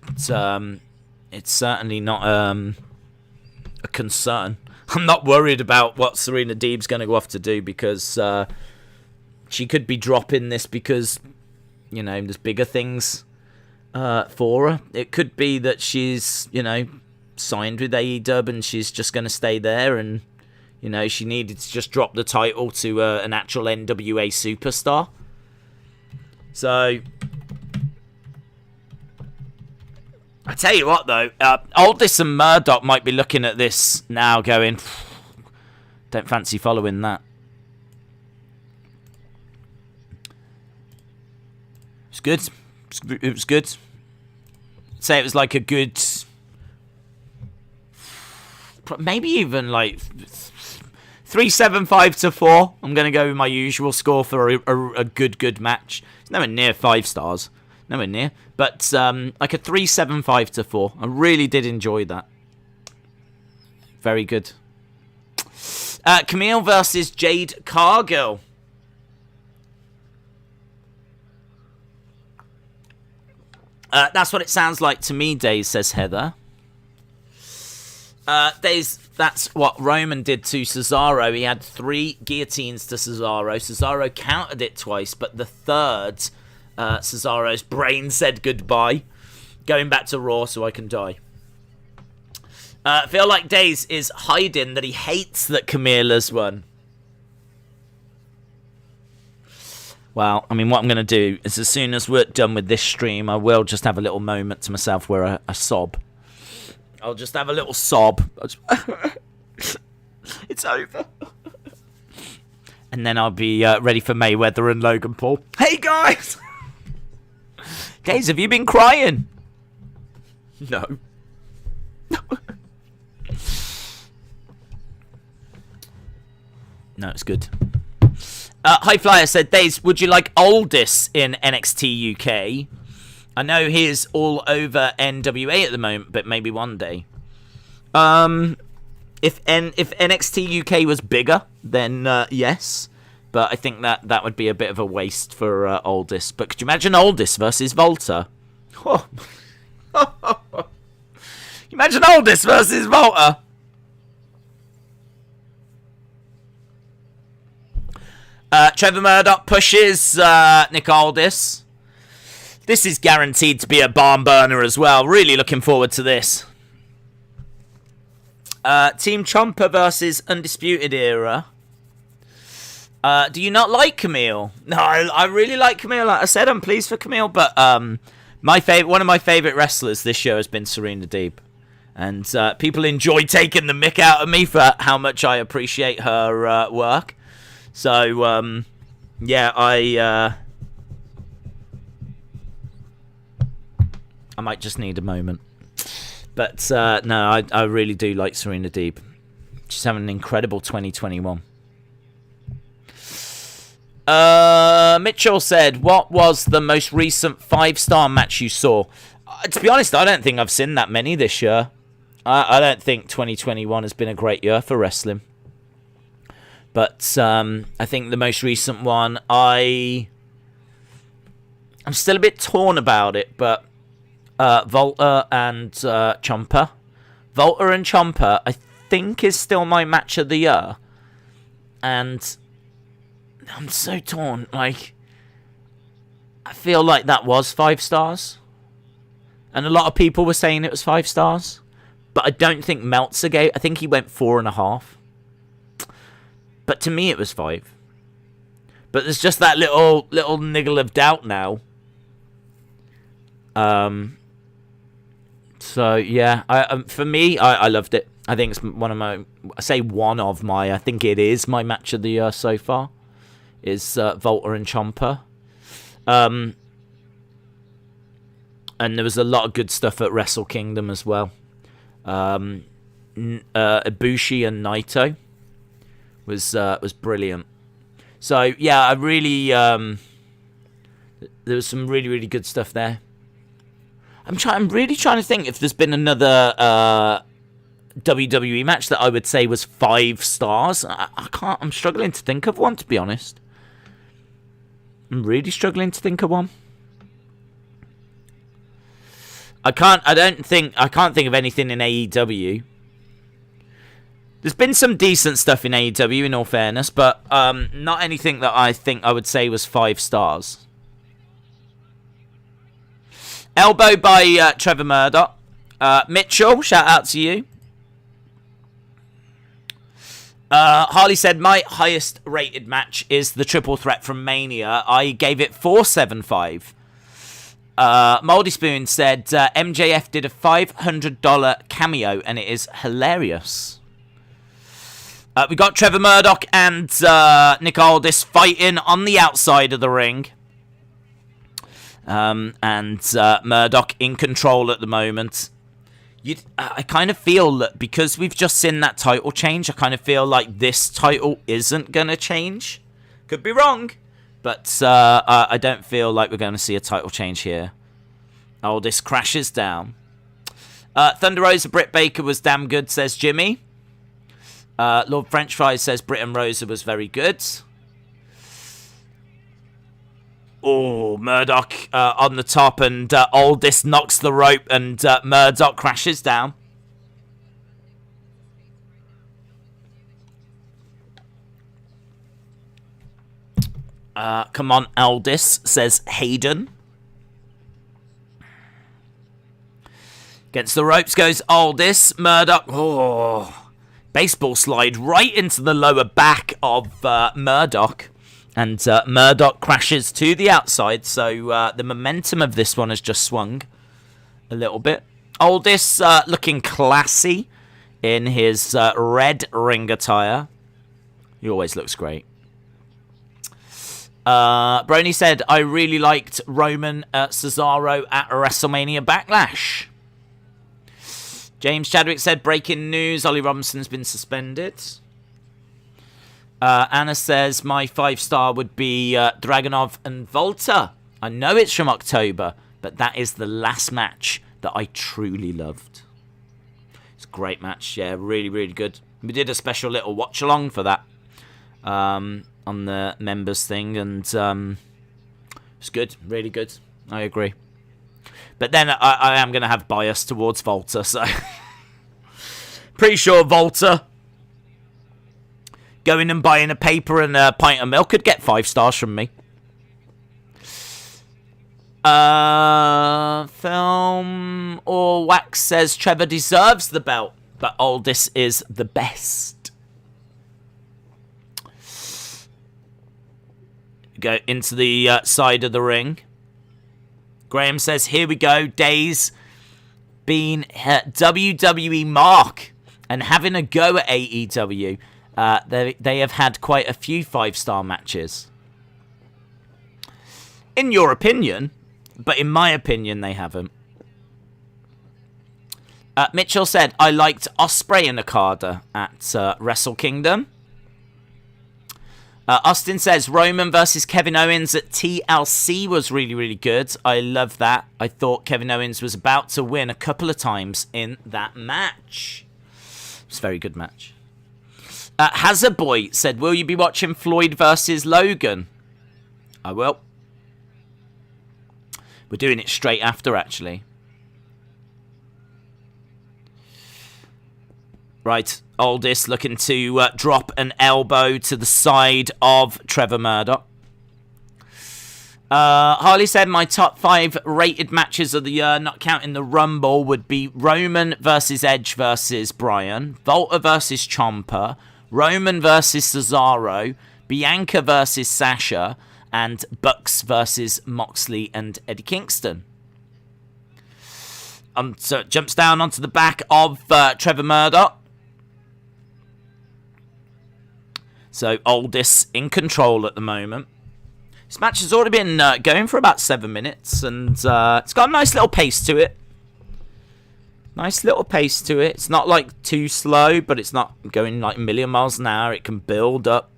it's certainly not a concern. I'm not worried about what Serena Deeb's going to go off to do, because she could be dropping this because, you know, there's bigger things for her. It could be that she's, you know, signed with AEW and she's just going to stay there, and, you know, she needed to just drop the title to an actual NWA superstar. So I tell you what, though, Aldis and Murdoch might be looking at this now going, don't fancy following that. It's good. It was good. I'd say it was like a good, maybe even like 3.75 to 4. I'm going to go with my usual score for a good match. It's nowhere near 5 stars. Nowhere near. But like a 3.75 to 4. I really did enjoy that. Very good. Kamille versus Jade Cargill. That's what it sounds like to me, Days, says Heather. Days, that's what Roman did to Cesaro. He had 3 guillotines to Cesaro. Cesaro countered it twice, but the third, Cesaro's brain said goodbye. Going back to Raw so I can die. Feel like Days is hiding that he hates that Camilla's won. Well, I mean, what I'm going to do is as soon as we're done with this stream, I will just have a little moment to myself where I sob. I'll just have a little sob. It's over. And then I'll be ready for Mayweather and Logan Paul. Hey, guys! Days, have you been crying? No. No, it's good. High Flyer said, Days, would you like Aldis in NXT UK? I know he's all over NWA at the moment, but maybe one day. If NXT UK was bigger, then yes. But I think that would be a bit of a waste for Aldis. But could you imagine Aldis versus Volta? Oh. Imagine Aldis versus Volta. Trevor Murdoch pushes Nick Aldis. This is guaranteed to be a barn burner as well. Really looking forward to this. Team Ciampa versus Undisputed Era. Do you not like Kamille? No, I really like Kamille. Like I said, I'm pleased for Kamille. But one of my favourite wrestlers this show has been Serena Deeb. And people enjoy taking the mick out of me for how much I appreciate her work. So, yeah, I might just need a moment. But, no, I really do like Serena Deeb. She's having an incredible 2021. Mitchell said, what was the most recent 5-star match you saw? To be honest, I don't think I've seen that many this year. I don't think 2021 has been a great year for wrestling. But I think the most recent one, I'm still a bit torn about it, but Volta and Ciampa. Volta and Ciampa, I think, is still my match of the year. And I'm so torn. Like, I feel like that was 5 stars. And a lot of people were saying it was 5 stars. But I don't think Meltzer gave... I think he went 4.5. But to me, it was 5. But there's just that little niggle of doubt now. So, yeah. For me, I loved it. I think it's one of my... I say one of my... I think it is my match of the year so far. Is Volta and Ciampa. And there was a lot of good stuff at Wrestle Kingdom as well. Ibushi and Naito was brilliant. So yeah, I really there was some really, really good stuff there. I'm really trying to think if there's been another WWE match that I would say was 5 stars. I'm struggling to think of one, to be honest. I'm really struggling to think of one. I can't think of anything in AEW. There's been some decent stuff in AEW, in all fairness, but not anything that I think I would say was 5 stars. Elbow by Trevor Murdoch. Mitchell, shout out to you. Harley said, my highest rated match is the triple threat from Mania. I gave it 4.75. Moldy Spoon said, MJF did a $500 cameo and it is hilarious. We got Trevor Murdoch and Nick Aldis fighting on the outside of the ring. And Murdoch in control at the moment. I kind of feel that because we've just seen that title change, I kind of feel like this title isn't going to change. Could be wrong, but I don't feel like we're going to see a title change here. Aldis crashes down. Thunder Rosa Britt Baker was damn good, says Jimmy. Lord French Fries says Britt and Rosa was very good. Oh, Murdoch on the top, and Aldis knocks the rope, and Murdoch crashes down. Come on, Aldis, says Hayden. Against the ropes goes Aldis. Murdoch, baseball slide right into the lower back of Murdoch. And Murdoch crashes to the outside, so the momentum of this one has just swung a little bit. Aldis looking classy in his red ring attire. He always looks great. Brony said, I really liked Roman Cesaro at WrestleMania Backlash. James Chadwick said, breaking news, Ollie Robinson's been suspended. Anna says, my 5-star would be Dragunov and Volta. I know it's from October, but that is the last match that I truly loved. It's a great match. Yeah, really, really good. We did a special little watch-along for that on the members thing, and it's good. Really good. I agree. But then I am going to have bias towards Volta, so... Pretty sure Volta... going and buying a paper and a pint of milk could get 5 stars from me. Film or Wax says Trevor deserves the belt, but Aldis is the best. Go into the side of the ring. Graham says, here we go. Days being WWE mark and having a go at AEW. They have had quite a few 5-star matches. In your opinion, but in my opinion, they haven't. Mitchell said, I liked Ospreay and Okada at Wrestle Kingdom. Austin says, Roman versus Kevin Owens at TLC was really, really good. I love that. I thought Kevin Owens was about to win a couple of times in that match. It was a very good match. Hazard Boy said, will you be watching Floyd versus Logan? I will. We're doing it straight after, actually. Right, Aldis looking to drop an elbow to the side of Trevor Murdoch. Harley said my top 5 rated matches of the year, not counting the Rumble, would be Roman versus Edge versus Bryan, Volta versus Ciampa, Roman versus Cesaro, Bianca versus Sasha, and Bucks versus Moxley and Eddie Kingston. So it jumps down onto the back of Trevor Murdoch. So Aldis in control at the moment. This match has already been going for about 7 minutes, and it's got a nice little pace to it. Nice little pace to it. It's not like too slow, but it's not going like a million miles an hour. It can build up.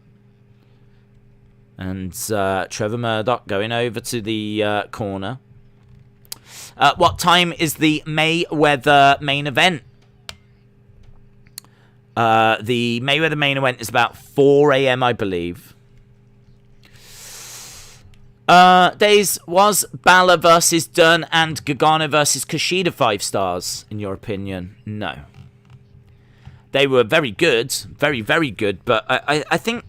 And Trevor Murdoch going over to the corner. What time is the Mayweather main event? The Mayweather main event is about 4 a.m., I believe. Days, was Balor versus Dunn and Gargano versus Kushida 5 stars, in your opinion? No. They were very good. Very, very good. But I think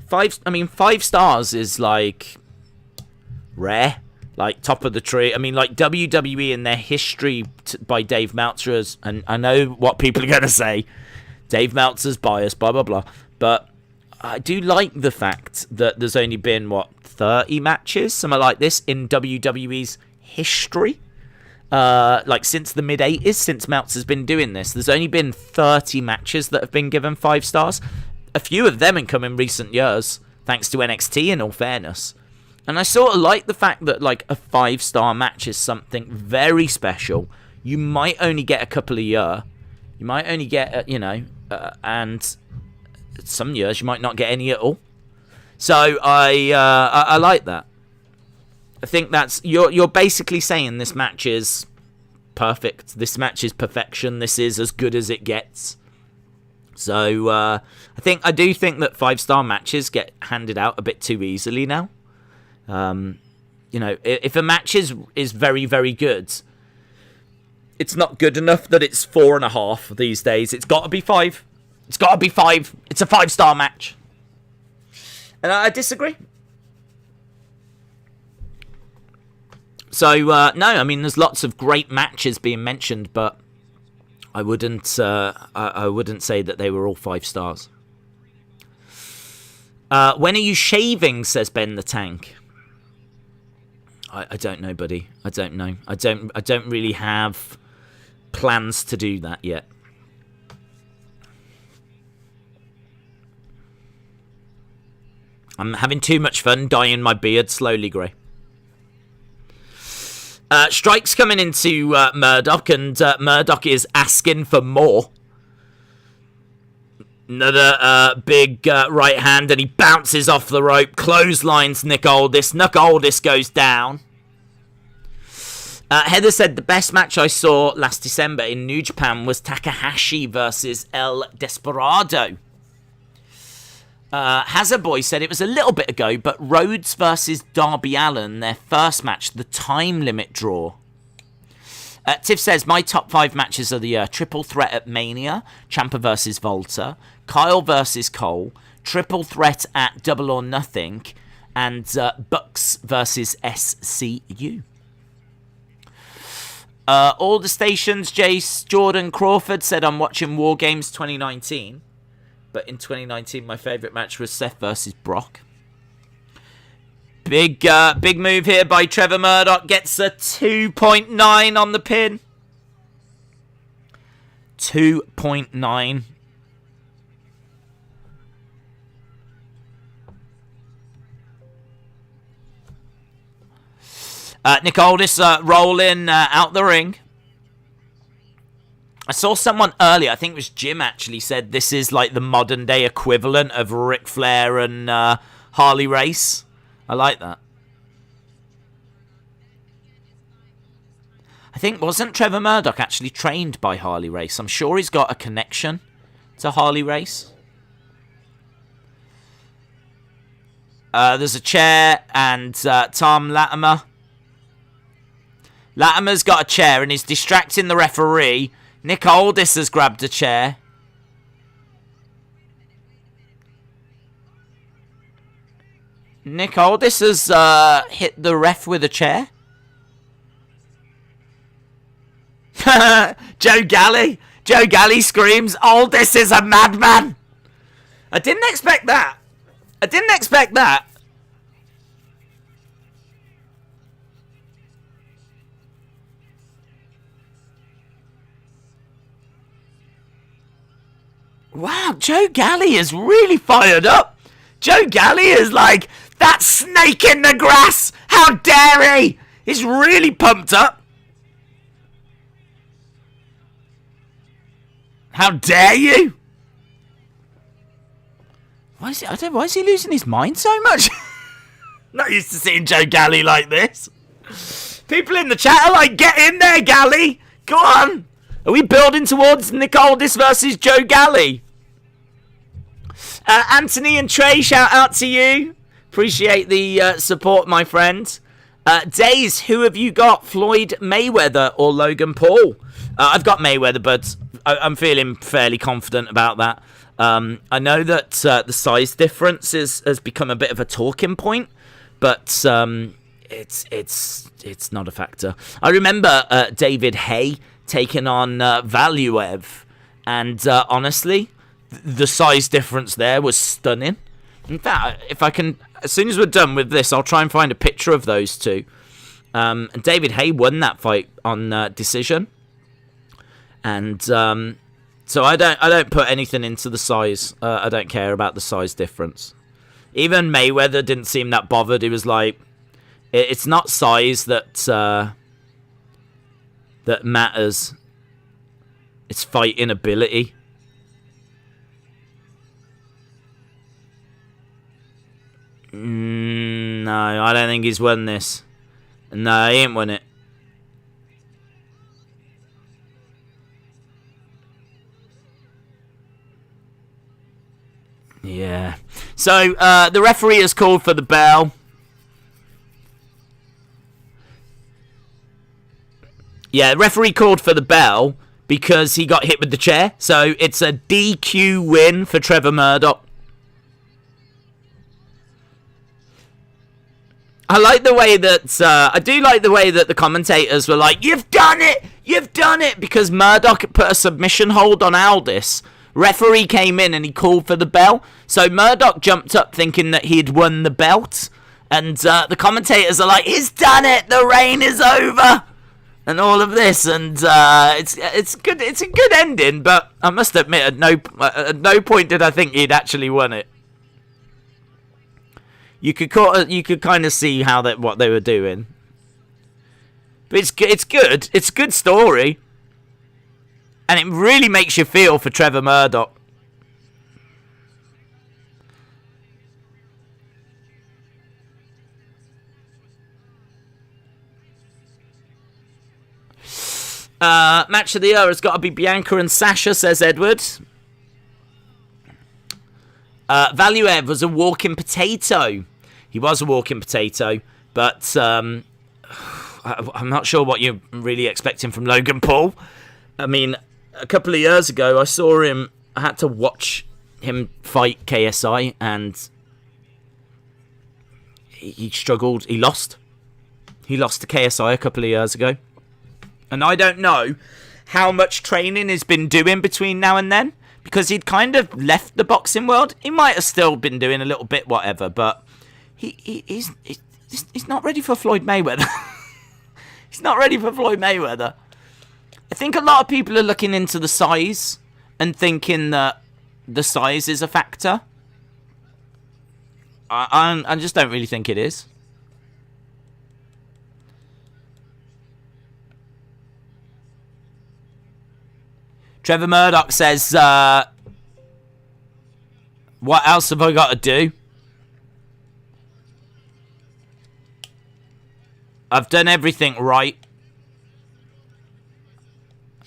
5 stars is like rare. Like top of the tree. I mean, like WWE and their history by Dave Meltzer, and I know what people are going to say. Dave Meltzer's biased, blah, blah, blah. But I do like the fact that there's only been, 30 matches? Something like this in WWE's history? Like, since the mid-80s, since Meltzer's been doing this. There's only been 30 matches that have been given 5 stars. A few of them have come in recent years, thanks to NXT, in all fairness. And I sort of like the fact that, like, a 5-star match is something very special. You might only get a couple a year. You might only get, and some years you might not get any at all. So I like that. I think that's you're basically saying this match is perfect. This match is perfection. This is as good as it gets. So I do think that 5-star matches get handed out a bit too easily now. If a match is very, very good, it's not good enough that it's 4.5 these days. It's got to be 5. It's got to be 5. It's a 5-star match. And I disagree. So, no, I mean, there's lots of great matches being mentioned, but I wouldn't I wouldn't say that they were all 5 stars. When are you shaving, says Ben the Tank. I don't know, buddy. I don't know. I don't really have plans to do that yet. I'm having too much fun dyeing my beard slowly grey. Strike's coming into Murdoch, and Murdoch is asking for more. Another big right hand, and he bounces off the rope, clotheslines Nick Aldis. Nick Aldis goes down. Heather said the best match I saw last December in New Japan was Takahashi versus El Desperado. Hazard Boy said it was a little bit ago, but Rhodes versus Darby Allin, their first match, the time limit draw. Tiff says, my top 5 matches of the year: Triple Threat at Mania, Ciampa versus Volta, Kyle versus Cole, Triple Threat at Double or Nothing, and Bucks versus SCU. All the stations, Jace Jordan Crawford said, I'm watching War Games 2019. But in 2019, my favourite match was Seth versus Brock. Big move here by Trevor Murdoch. Gets a 2.9 on the pin. 2.9. Nick Aldis rolling out the ring. I saw someone earlier, I think it was Jim actually, said this is like the modern day equivalent of Ric Flair and Harley Race. I like that. I think, wasn't Trevor Murdoch actually trained by Harley Race? I'm sure he's got a connection to Harley Race. There's a chair and Thom Latimer. Latimer's got a chair and he's distracting the referee. Nick Aldis has grabbed a chair. Nick Aldis has hit the ref with a chair. Joe Galley. Joe Galley screams, Aldis is a madman. I didn't expect that. I didn't expect that. Wow, Joe Galley is really fired up. Joe Galley is like, that snake in the grass. How dare he? He's really pumped up. How dare you? Why is he losing his mind so much? Not used to seeing Joe Galley like this. People in the chat are like, get in there, Galley. Go on. Are we building towards Nick Aldis versus Joe Galley? Anthony and Trey, shout out to you. Appreciate the support, my friend. Days, who have you got? Floyd Mayweather or Logan Paul? I've got Mayweather, but I'm feeling fairly confident about that. I know that the size difference has become a bit of a talking point, but it's not a factor. I remember David Hay taking on Valuev, and honestly, the size difference there was stunning. In fact, if I can, as soon as we're done with this, I'll try and find a picture of those two. And David Hay won that fight on decision, and so I don't put anything into the size. I don't care about the size difference. Even Mayweather didn't seem that bothered. He was like, it's not size that matters. It's fighting ability. No, I don't think he's won this. No, he ain't won it. Yeah. So, the referee has called for the bell. Yeah, the referee called for the bell because he got hit with the chair. So, it's a DQ win for Trevor Murdoch. I like the way that, I do like the way that the commentators were like, you've done it! You've done it! Because Murdoch put a submission hold on Aldis. Referee came in and he called for the bell. So Murdoch jumped up thinking that he'd won the belt. And the commentators are like, he's done it! The reign is over! And all of this. And it's good. It's a good ending, but I must admit, at no point did I think he'd actually won it. You could kind of see what they were doing, but it's good. It's a good story, and it really makes you feel for Trevor Murdoch. Match of the year has got to be Bianca and Sasha, says Edward. Valuev was a walking potato. He was a walking potato, but I'm not sure what you're really expecting from Logan Paul. I mean, a couple of years ago, I had to watch him fight KSI, and he struggled. He lost. He lost to KSI a couple of years ago. And I don't know how much training he's been doing between now and then, because he'd kind of left the boxing world. He might have still been doing a little bit, whatever, but he's not ready for Floyd Mayweather. He's not ready for Floyd Mayweather. I think a lot of people are looking into the size and thinking that the size is a factor. I just don't really think it is. Trevor Murdoch says, what else have I got to do? I've done everything right.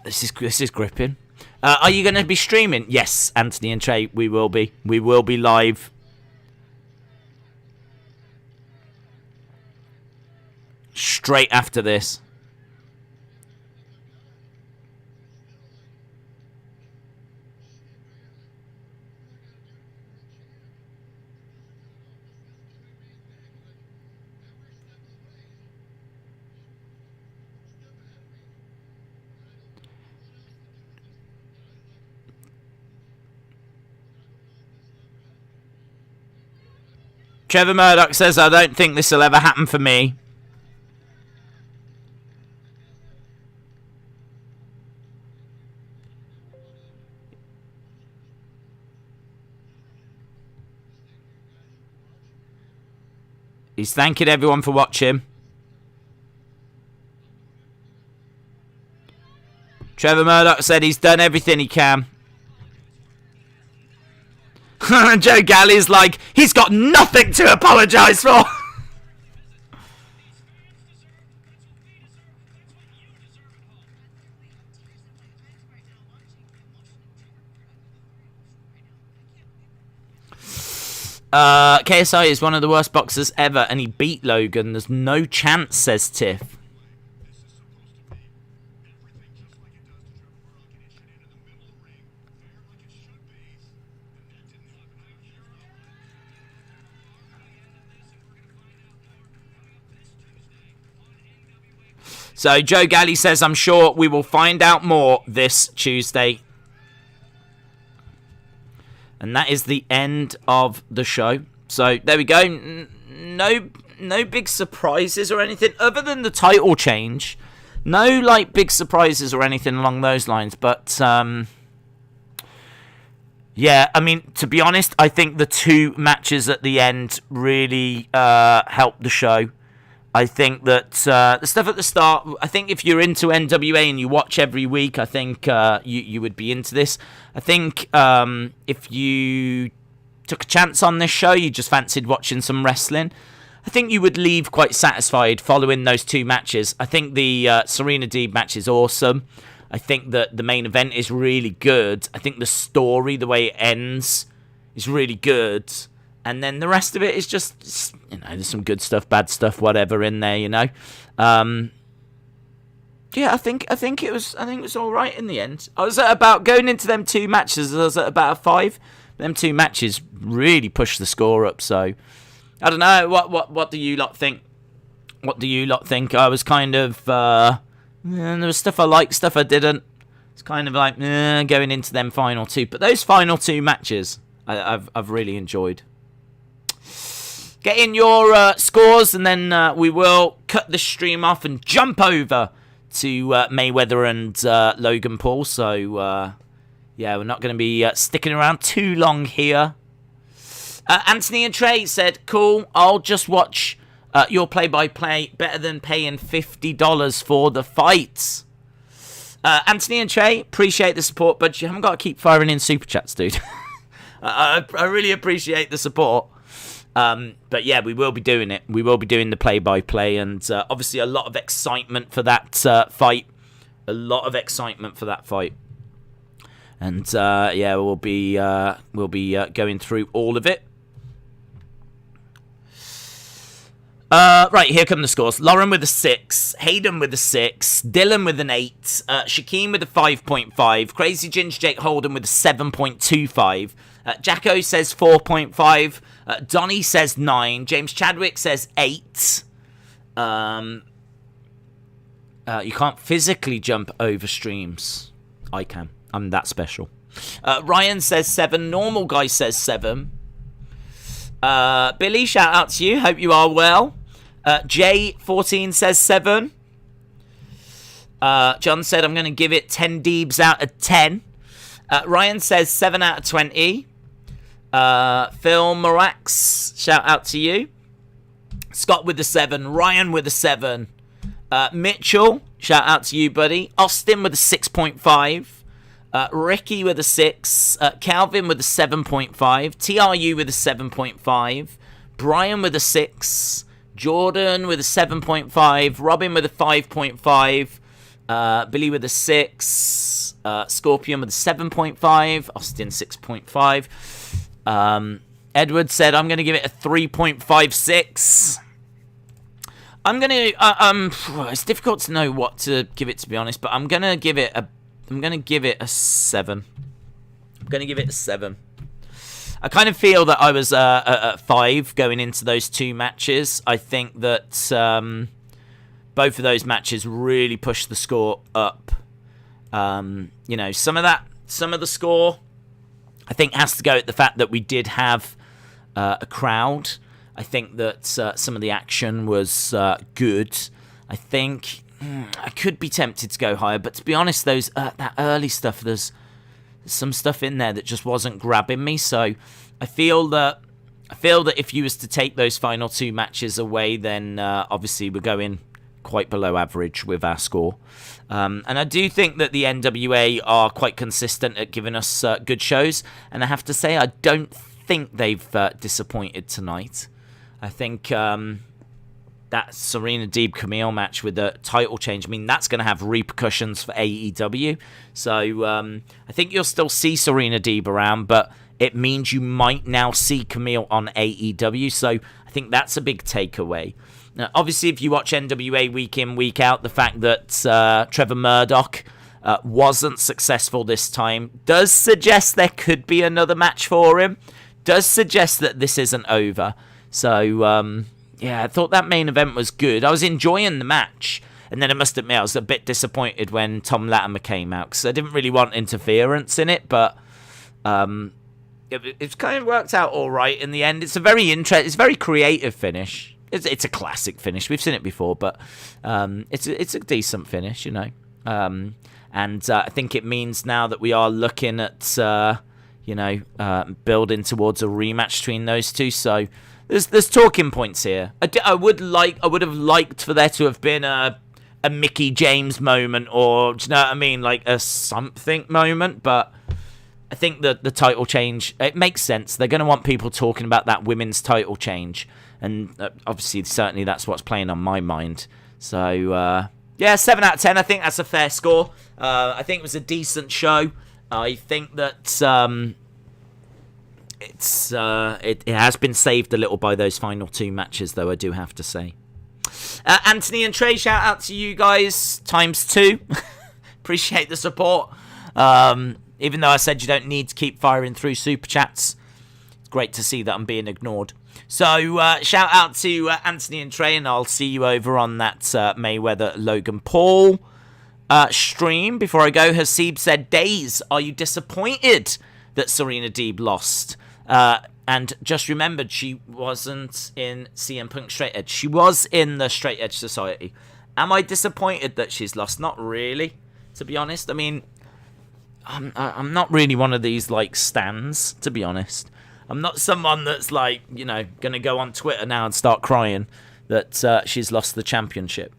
This is gripping. Are you going to be streaming? Yes, Anthony and Trey, we will be. We will be live. Straight after this. Trevor Murdoch says, I don't think this will ever happen for me. He's thanking everyone for watching. Trevor Murdoch said he's done everything he can. Joe Galley's like, he's got nothing to apologise for. KSI is one of the worst boxers ever, and he beat Logan. There's no chance, says Tiff. So Joe Galley says, I'm sure we will find out more this Tuesday. And that is the end of the show. So there we go. No big surprises or anything other than the title change. No like big surprises or anything along those lines. But yeah, I mean, to be honest, I think the two matches at the end really helped the show. I think that the stuff at the start, I think if you're into NWA and you watch every week, I think you would be into this. I think if you took a chance on this show, you just fancied watching some wrestling, I think you would leave quite satisfied following those two matches. I think the Serena Deeb match is awesome. I think that the main event is really good. I think the story, the way it ends, is really good. And then the rest of it is just, you know, there's some good stuff, bad stuff, whatever in there, you know. Yeah, I think it was all right in the end. I was at about going into them two matches. I was at about a 5. Them two matches really pushed the score up. So I don't know. What do you lot think? What do you lot think? I was kind of there was stuff I liked, stuff I didn't. It's kind of like going into them final two. But those final two matches, I've really enjoyed. Get in your scores, and then we will cut the stream off and jump over to Mayweather and Logan Paul. So, yeah, we're not going to be sticking around too long here. Anthony and Trey said, cool, I'll just watch your play-by-play. Better than paying $50 for the fights. Anthony and Trey, appreciate the support, but you haven't got to keep firing in super chats, dude. I really appreciate the support. But yeah, we will be doing it. We will be doing the play-by-play, and obviously a lot of excitement for that fight. A lot of excitement for that fight, and yeah, we'll be going through all of it. Right, here come the scores. Lauren with a 6, Hayden with a 6, Dylan with an 8, Shaquem with a 5.5, Crazy Ginger Jake Holden with a 7.25, Jacko says 4.5, Donnie says 9, James Chadwick says 8. You can't physically jump over streams. I can. I'm that special. Ryan says 7, Normal Guy says 7. Billy, shout out to you. Hope you are well. J14 says 7. John said, I'm going to give it 10 Deebs out of 10. Ryan says 7 out of 20. Phil Morax, shout out to you. Scott with the 7. Ryan with the 7. Mitchell, shout out to you, buddy. Austin with a 6.5. Ricky with a 6. Calvin with a 7.5. TRU with a 7.5. Brian with a 6. Jordan with a 7.5. Robin with a 5.5. Billy with a 6. Scorpion with a 7.5. Austin 6.5. Edward said, I'm going to give it a 3.56. I'm going to... it's difficult to know what to give it, to be honest, but I'm going to give it a 7. I'm going to give it a 7. I kind of feel that I was at 5 going into those 2 matches. I think that both of those matches really pushed the score up. Some of the score, I think, has to go at the fact that we did have a crowd. I think that some of the action was good. I think I could be tempted to go higher, but to be honest, that early stuff, there's some stuff in there that just wasn't grabbing me. So I feel that if you was to take those final 2 matches away, then obviously we're going quite below average with our score. And I do think that the NWA are quite consistent at giving us good shows. And I have to say, I don't think they've disappointed tonight. I think that Serena Deeb Kamille match with the title change, I mean, that's going to have repercussions for AEW. So I think you'll still see Serena Deeb around, but it means you might now see Kamille on AEW. So I think that's a big takeaway. Now, obviously, if you watch NWA week in, week out, the fact that Trevor Murdoch wasn't successful this time does suggest there could be another match for him. Does suggest that this isn't over. So, I thought that main event was good. I was enjoying the match. And then I must admit, I was a bit disappointed when Thom Latimer came out, because I didn't really want interference in it, but it's kind of worked out all right in the end. It's a very creative finish. It's a classic finish. We've seen it before, but it's a decent finish, and I think it means now that we are looking at building towards a rematch between those two. So there's talking points here. I would have liked for there to have been a Mickie James moment, or do you know what I mean, like a something moment. But I think that the title change, it makes sense. They're going to want people talking about that women's title change. And obviously, certainly that's what's playing on my mind. So, 7 out of 10. I think that's a fair score. I think it was a decent show. I think that it has been saved a little by those final 2 matches, though, I do have to say. Anthony and Trey, shout out to you guys ×2. Appreciate the support. Even though I said you don't need to keep firing through super chats, it's great to see that I'm being ignored. So, shout out to Anthony and Trey, and I'll see you over on that Mayweather-Logan Paul stream. Before I go, Hasib said, Days, are you disappointed that Serena Deeb lost? And just remembered she wasn't in CM Punk Straight Edge. She was in the Straight Edge Society. Am I disappointed that she's lost? Not really, to be honest. I mean, I'm not really one of these, like, stans, to be honest. I'm not someone that's, like, going to go on Twitter now and start crying that she's lost the championship.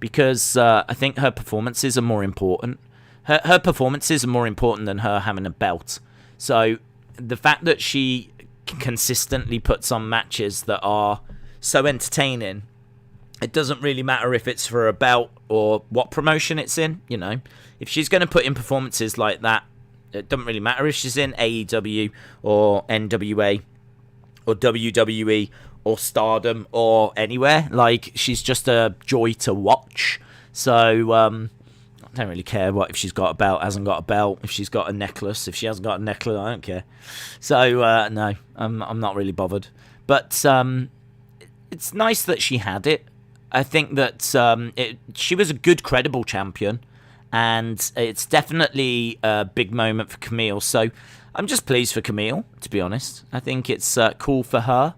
Because I think her performances are more important. Her performances are more important than her having a belt. So the fact that she consistently puts on matches that are so entertaining, it doesn't really matter if it's for a belt or what promotion it's in. If she's going to put in performances like that, it doesn't really matter if she's in AEW or NWA or WWE or Stardom or anywhere. Like, she's just a joy to watch. So I don't really care if she's got a belt, hasn't got a belt, if she's got a necklace. If she hasn't got a necklace, I don't care. So no, I'm not really bothered. But it's nice that she had it. I think that she was a good, credible champion. And it's definitely a big moment for Kamille. So I'm just pleased for Kamille, to be honest. I think it's cool for her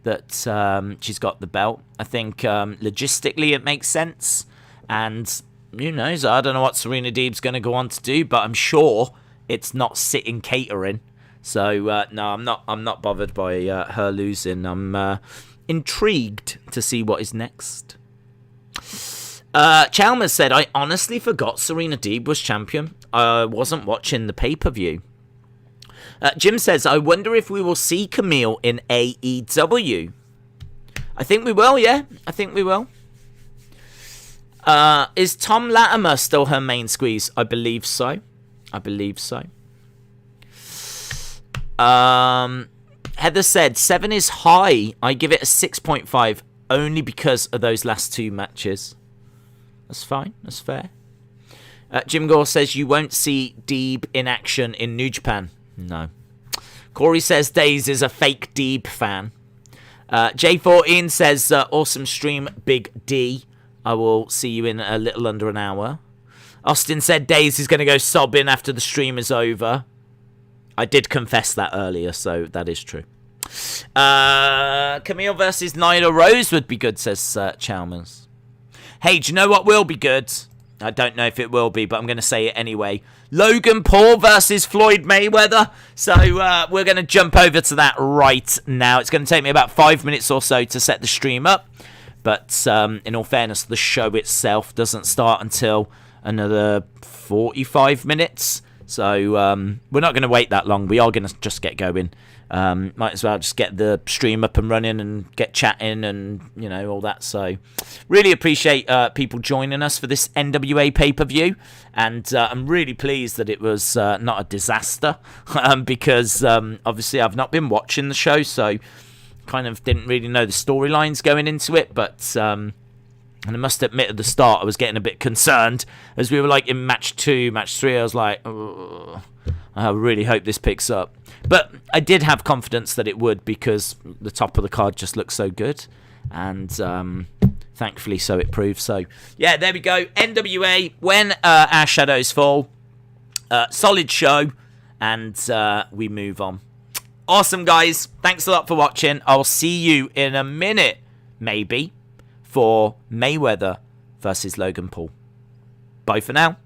that she's got the belt. I think logistically it makes sense. And who knows? I don't know what Serena Deeb's going to go on to do, but I'm sure it's not sitting catering. So no, I'm not bothered by her losing. I'm intrigued to see what is next. Chalmers said, I honestly forgot Serena Deeb was champion. I wasn't watching the pay-per-view. Jim says, I wonder if we will see Kamille in AEW. I think we will, yeah. I think we will. Is Thom Latimer still her main squeeze? I believe so. Heather said, 7 is high. I give it a 6.5 only because of those last 2 matches. That's fine. That's fair. Jim Gore says, you won't see Deeb in action in New Japan. No. Corey says, Daze is a fake Deeb fan. J14 says, awesome stream, Big D. I will see you in a little under an hour. Austin said Daze is going to go sobbing after the stream is over. I did confess that earlier, so that is true. Kamille versus Nyla Rose would be good, says Chalmers. Hey, do you know what will be good? I don't know if it will be, but I'm going to say it anyway. Logan Paul versus Floyd Mayweather. So we're going to jump over to that right now. It's going to take me about 5 minutes or so to set the stream up. But in all fairness, the show itself doesn't start until another 45 minutes. So we're not going to wait that long. We are going to just get going. Might as well just get the stream up and running and get chatting and, you know, all that. So really appreciate people joining us for this NWA pay-per-view. And I'm really pleased that it was not a disaster because obviously I've not been watching the show, so kind of didn't really know the storylines going into it. But and I must admit at the start I was getting a bit concerned as we were like in match 2, match 3. I was like, oh, I really hope this picks up. But I did have confidence that it would because the top of the card just looks so good. And thankfully so it proved. So, yeah, there we go. NWA, When Our Shadows Fall. Solid show. And we move on. Awesome, guys. Thanks a lot for watching. I'll see you in a minute, maybe, for Mayweather versus Logan Paul. Bye for now.